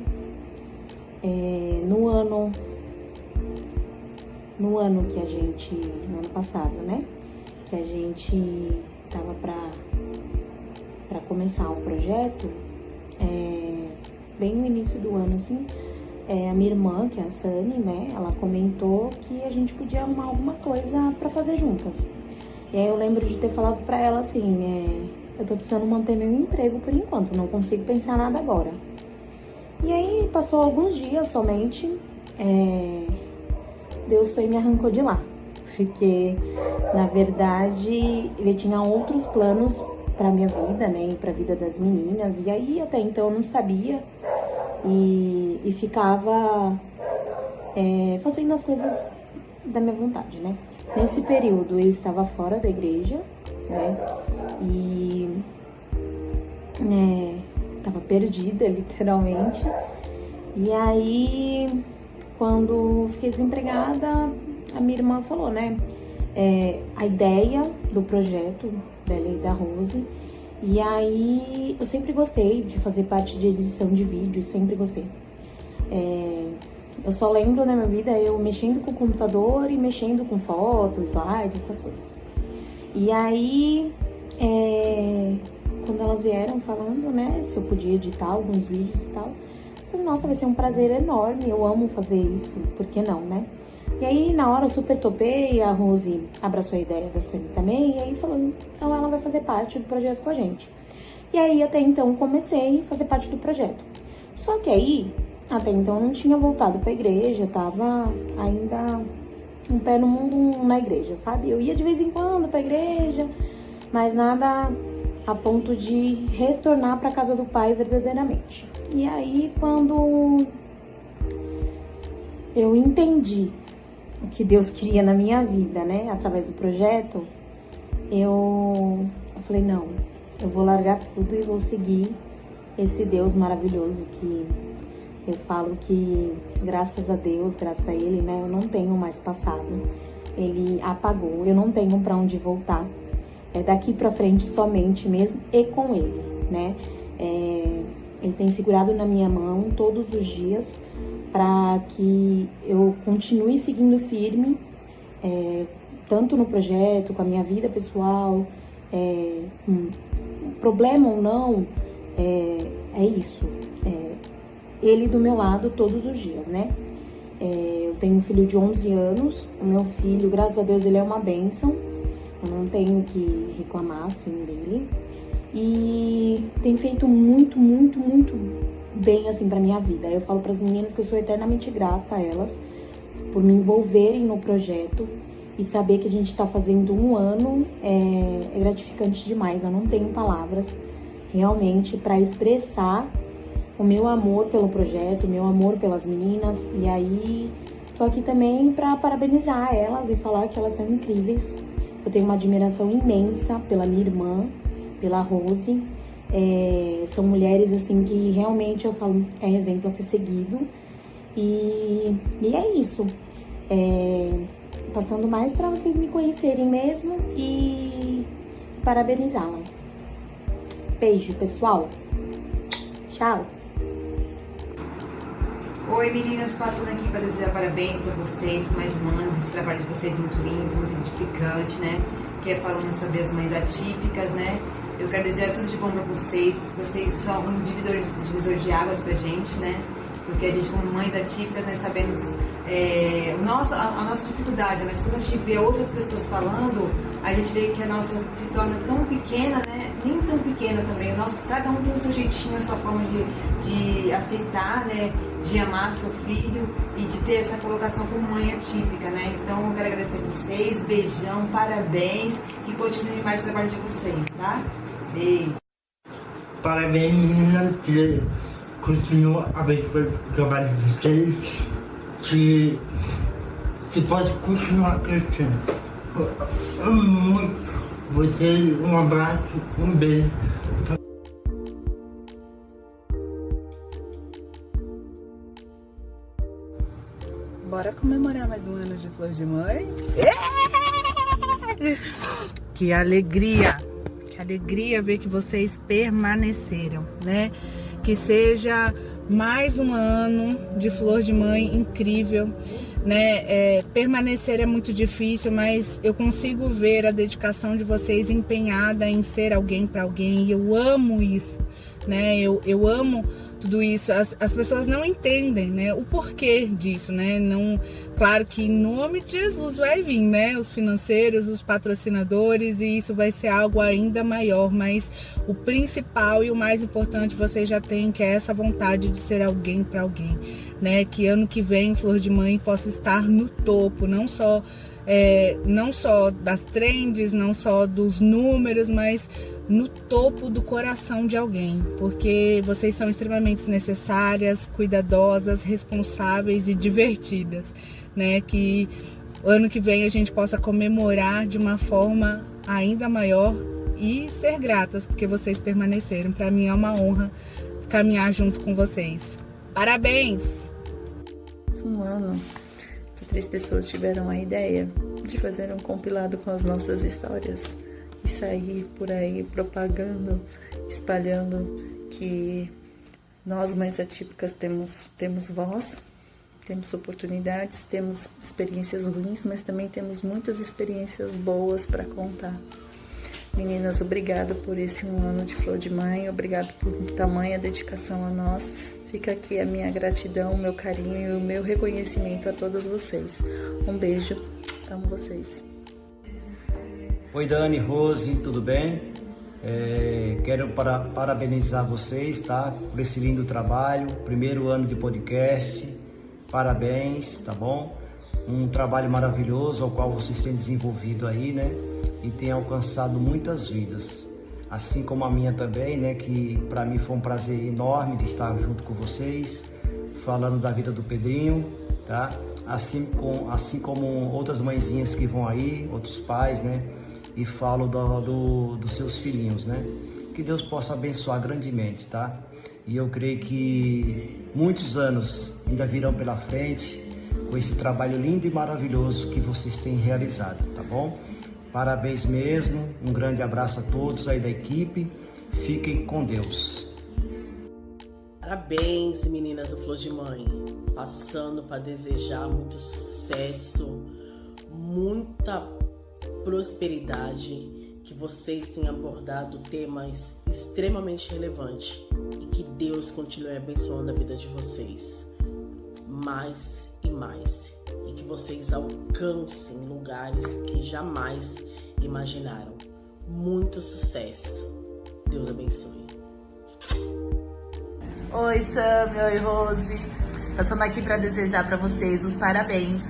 no ano que a gente, no ano passado, né, que a gente tava pra começar o projeto, bem no início do ano, assim, a minha irmã, que é a Sani, né, ela comentou que a gente podia arrumar alguma coisa pra fazer juntas. E aí eu lembro de ter falado pra ela assim, eu tô precisando manter meu emprego por enquanto, não consigo pensar nada agora. E aí passou alguns dias somente, Deus foi e me arrancou de lá, porque na verdade ele tinha outros planos para minha vida, né, e para a vida das meninas. E aí até então eu não sabia e ficava fazendo as coisas da minha vontade, né. Nesse período eu estava fora da igreja, né, e estava perdida literalmente. E aí, quando fiquei desempregada, a minha irmã falou, né, a ideia do projeto dela e da Rose. E aí, eu sempre gostei de fazer parte de edição de vídeo, sempre gostei. Eu só lembro na minha vida eu mexendo com o computador e mexendo com fotos, slides, essas coisas. E aí, quando elas vieram falando, né, se eu podia editar alguns vídeos e tal, eu falei, nossa, vai ser um prazer enorme, eu amo fazer isso, por que não, né? E aí, na hora, eu super topei, a Rose abraçou a ideia da Sani também, e aí falou, então ela vai fazer parte do projeto com a gente. E aí, até então, comecei a fazer parte do projeto. Só que aí, até então, eu não tinha voltado pra igreja, tava ainda um pé no mundo na igreja, sabe? Eu ia de vez em quando pra igreja, mas nada a ponto de retornar pra casa do Pai verdadeiramente. E aí, quando eu entendi o que Deus queria na minha vida, né, através do projeto, eu falei, não, eu vou largar tudo e vou seguir esse Deus maravilhoso que eu falo que, graças a Deus, graças a Ele, né, eu não tenho mais passado. Ele apagou, eu não tenho pra onde voltar. Daqui pra frente somente mesmo e com Ele, né. Ele tem segurado na minha mão todos os dias para que eu continue seguindo firme, tanto no projeto, com a minha vida pessoal, problema ou não, é isso. Ele do meu lado todos os dias, né? Eu tenho um filho de 11 anos, o meu filho, graças a Deus, ele é uma bênção, eu não tenho que reclamar, assim, dele. E tem feito muito, muito, muito bem, assim, pra minha vida. Eu falo pras meninas que eu sou eternamente grata a elas por me envolverem no projeto e saber que a gente tá fazendo um ano é gratificante demais. Eu não tenho palavras realmente pra expressar o meu amor pelo projeto, o meu amor pelas meninas. E aí, tô aqui também pra parabenizar elas e falar que elas são incríveis. Eu tenho uma admiração imensa pela minha irmã, pela Rose. São mulheres, assim, que realmente eu falo, é exemplo a ser seguido. E é isso. Passando mais para vocês me conhecerem mesmo e parabenizá-las. Beijo, pessoal. Tchau. Oi, meninas, passando aqui para desejar parabéns para vocês por mais um ano. Esse trabalho de vocês muito lindo, muito edificante, né? Que é falando sobre as mães atípicas, né? Eu quero desejar tudo de bom para vocês. Vocês são um divisor de águas pra gente, né? Porque a gente, como mães atípicas, nós sabemos a nossa dificuldade, mas quando a gente vê outras pessoas falando, a gente vê que a nossa se torna tão pequena, né? Nem tão pequena também. Cada um tem o seu jeitinho, a sua forma de aceitar, né? De amar seu filho e de ter essa colocação como mãe atípica, né? Então, eu quero agradecer a vocês, beijão, parabéns, que continue mais o trabalho de vocês, tá? Beijo. Parabéns, meninas, que continua a ver o trabalho de vocês, que pode continuar crescendo. Eu amo muito vocês, um abraço, um beijo. Bora comemorar mais um ano de Flor de Mãe? Que alegria ver que vocês permaneceram, né? Que seja mais um ano de Flor de Mãe incrível, né? Permanecer é muito difícil, mas eu consigo ver a dedicação de vocês empenhada em ser alguém para alguém, e eu amo isso, né? Eu amo tudo isso. As pessoas não entendem, né, o porquê disso, né? Não, claro que em nome de Jesus vai vir, né, os financeiros, os patrocinadores, e isso vai ser algo ainda maior, mas o principal e o mais importante vocês já têm, que é essa vontade de ser alguém para alguém, né? Que ano que vem Flor de Mãe possa estar no topo, não só das trends, não só dos números, mas no topo do coração de alguém, porque vocês são extremamente necessárias, cuidadosas, responsáveis e divertidas, né? Que o ano que vem a gente possa comemorar de uma forma ainda maior e ser gratas, porque vocês permaneceram. Para mim é uma honra caminhar junto com vocês. Parabéns! Um ano que 3 pessoas tiveram a ideia de fazer um compilado com as nossas histórias e sair por aí propagando, espalhando que nós mães atípicas temos voz, temos oportunidades, temos experiências ruins, mas também temos muitas experiências boas para contar. Meninas, obrigada por esse um ano de Flor de Mãe, obrigado por tamanha dedicação a nós. Fica aqui a minha gratidão, o meu carinho e o meu reconhecimento a todas vocês. Um beijo, amo vocês. Oi Dani, Rose, tudo bem? Quero parabenizar vocês, tá? Por esse lindo trabalho, primeiro ano de podcast, parabéns, tá bom? Um trabalho maravilhoso ao qual vocês têm desenvolvido aí, né? E têm alcançado muitas vidas, assim como a minha também, né? Que para mim foi um prazer enorme de estar junto com vocês, falando da vida do Pedrinho, tá? Assim como outras mãezinhas que vão aí, outros pais, né? E falo dos seus filhinhos, né? Que Deus possa abençoar grandemente, tá? E eu creio que muitos anos ainda virão pela frente com esse trabalho lindo e maravilhoso que vocês têm realizado, tá bom? Parabéns mesmo, um grande abraço a todos aí da equipe, fiquem com Deus. Parabéns, meninas do Flor de Mãe, passando para desejar muito sucesso, muita prosperidade, que vocês tenham abordado temas extremamente relevantes e que Deus continue abençoando a vida de vocês mais e mais, e que vocês alcancem lugares que jamais imaginaram. Muito sucesso. Deus abençoe. Oi Sam, oi Rose, passando aqui para desejar para vocês os parabéns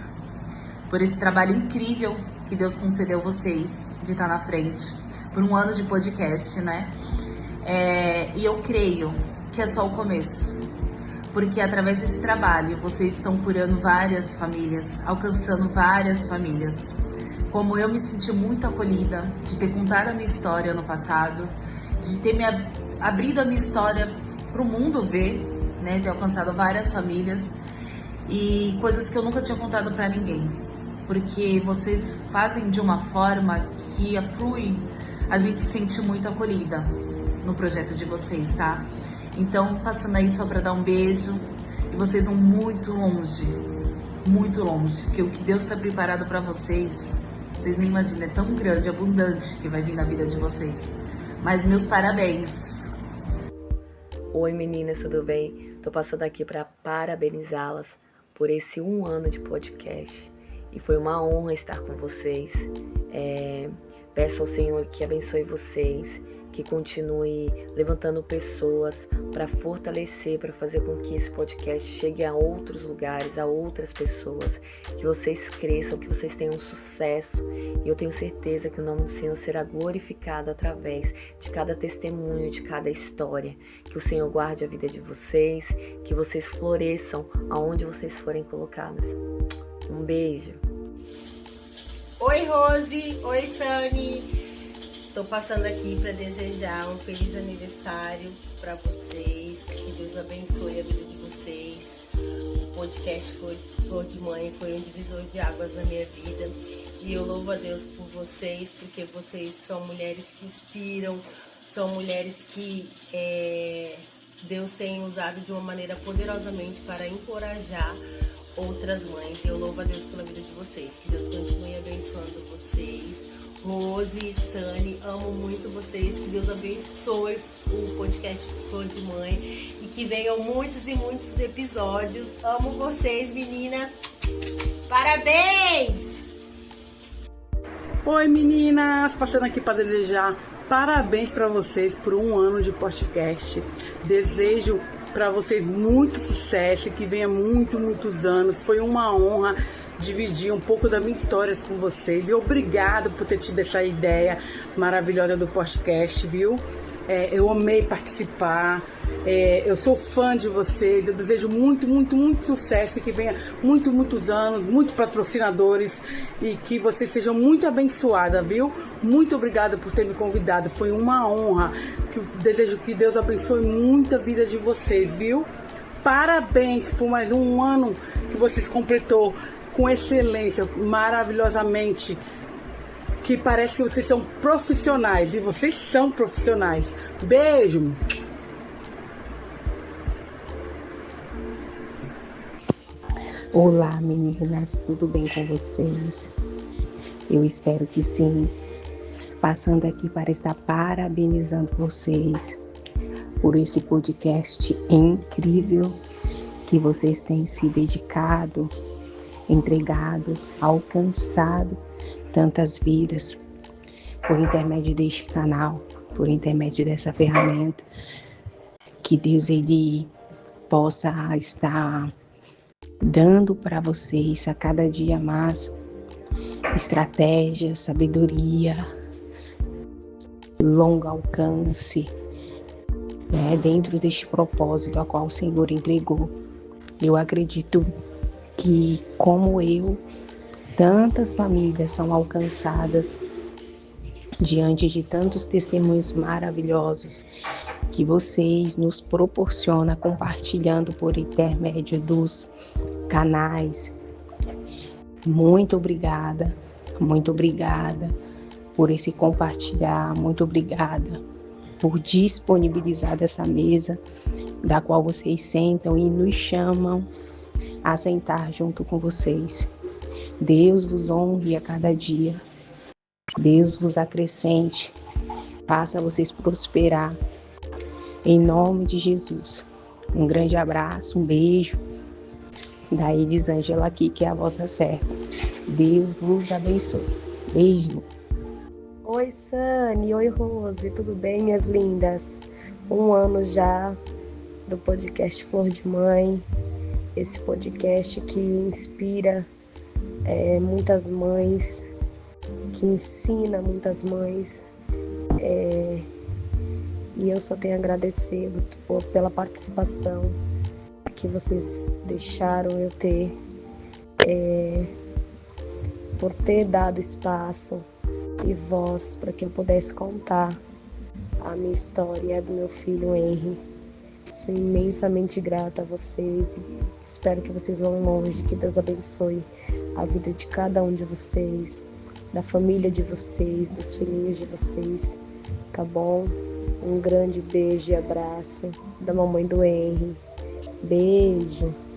por esse trabalho incrível que Deus concedeu vocês de estar na frente, por um ano de podcast, né? E eu creio que é só o começo, porque através desse trabalho vocês estão curando várias famílias, alcançando várias famílias. Como eu me senti muito acolhida de ter contado a minha história no passado, de ter me abrido a minha história para o mundo ver, né? Ter alcançado várias famílias. e coisas que eu nunca tinha contado pra ninguém. Porque vocês fazem de uma forma que flui, a gente se sente muito acolhida no projeto de vocês, tá? Então, passando aí só pra dar um beijo, e vocês vão muito longe, porque o que Deus tá preparado pra vocês, vocês nem imaginam, é tão grande, abundante que vai vir na vida de vocês. Mas meus parabéns! Oi meninas, tudo bem? Tô passando aqui para parabenizá-las por esse 1 ano de podcast e foi uma honra estar com vocês. Peço ao Senhor que abençoe vocês, que continue levantando pessoas para fortalecer, para fazer com que esse podcast chegue a outros lugares, a outras pessoas, que vocês cresçam, que vocês tenham sucesso. E eu tenho certeza que o nome do Senhor será glorificado através de cada testemunho, de cada história. Que o Senhor guarde a vida de vocês, que vocês floresçam aonde vocês forem colocadas. Um beijo. Oi, Rose. Oi, Sani. Estou passando aqui para desejar um feliz aniversário para vocês, que Deus abençoe a vida de vocês. O podcast Flor de Mãe foi um divisor de águas na minha vida e eu louvo a Deus por vocês, porque vocês são mulheres que inspiram, são mulheres que Deus tem usado de uma maneira poderosamente para encorajar outras mães. Eu louvo a Deus pela vida de vocês, que Deus continue abençoando vocês. Rose, Sani, amo muito vocês, que Deus abençoe o podcast Flor de Mãe e que venham muitos e muitos episódios. Amo vocês, meninas. Parabéns! Oi, meninas, passando aqui para desejar parabéns para vocês por 1 ano de podcast. Desejo para vocês muito sucesso e que venha muitos anos. Foi uma honra dividir um pouco das minhas histórias com vocês e obrigado por ter tido essa ideia maravilhosa do podcast, viu? Eu amei participar, eu sou fã de vocês, eu desejo muito sucesso e que venha muitos anos, muitos patrocinadores e que vocês sejam muito abençoadas, viu? Muito obrigada por ter me convidado, foi uma honra, desejo que Deus abençoe muito a vida de vocês, viu? Parabéns por mais 1 ano que vocês completou com excelência, maravilhosamente, que parece que vocês são profissionais, e vocês são profissionais. Beijo! Olá meninas, tudo bem com vocês? Eu espero que sim. Passando aqui para estar parabenizando vocês por esse podcast incrível que vocês têm se dedicado, entregado, alcançado tantas vidas por intermédio deste canal, por intermédio dessa ferramenta. Que Deus ele possa estar dando para vocês a cada dia mais estratégia, sabedoria, longo alcance, dentro deste propósito ao qual o Senhor entregou. Eu acredito que, como eu, tantas famílias são alcançadas diante de tantos testemunhos maravilhosos que vocês nos proporcionam compartilhando por intermédio dos canais. Muito obrigada por esse compartilhar, muito obrigada por disponibilizar dessa mesa da qual vocês sentam e nos chamam a sentar junto com vocês. Deus vos honre a cada dia. Deus vos acrescente. Faça vocês prosperar. Em nome de Jesus. Um grande abraço, um beijo. Da Elisângela aqui, que é a vossa serva. Deus vos abençoe. Beijo. Oi, Sani. Oi, Rose. Tudo bem, minhas lindas? 1 ano já do podcast Flor de Mãe. Esse podcast que inspira muitas mães, que ensina muitas mães. E eu só tenho a agradecer pela participação que vocês deixaram eu ter, por ter dado espaço e voz para que eu pudesse contar a minha história e a do meu filho Henry. Sou imensamente grata a vocês e espero que vocês vão longe, que Deus abençoe a vida de cada um de vocês, da família de vocês, dos filhinhos de vocês, tá bom? Um grande beijo e abraço da mamãe do Henry. Beijo!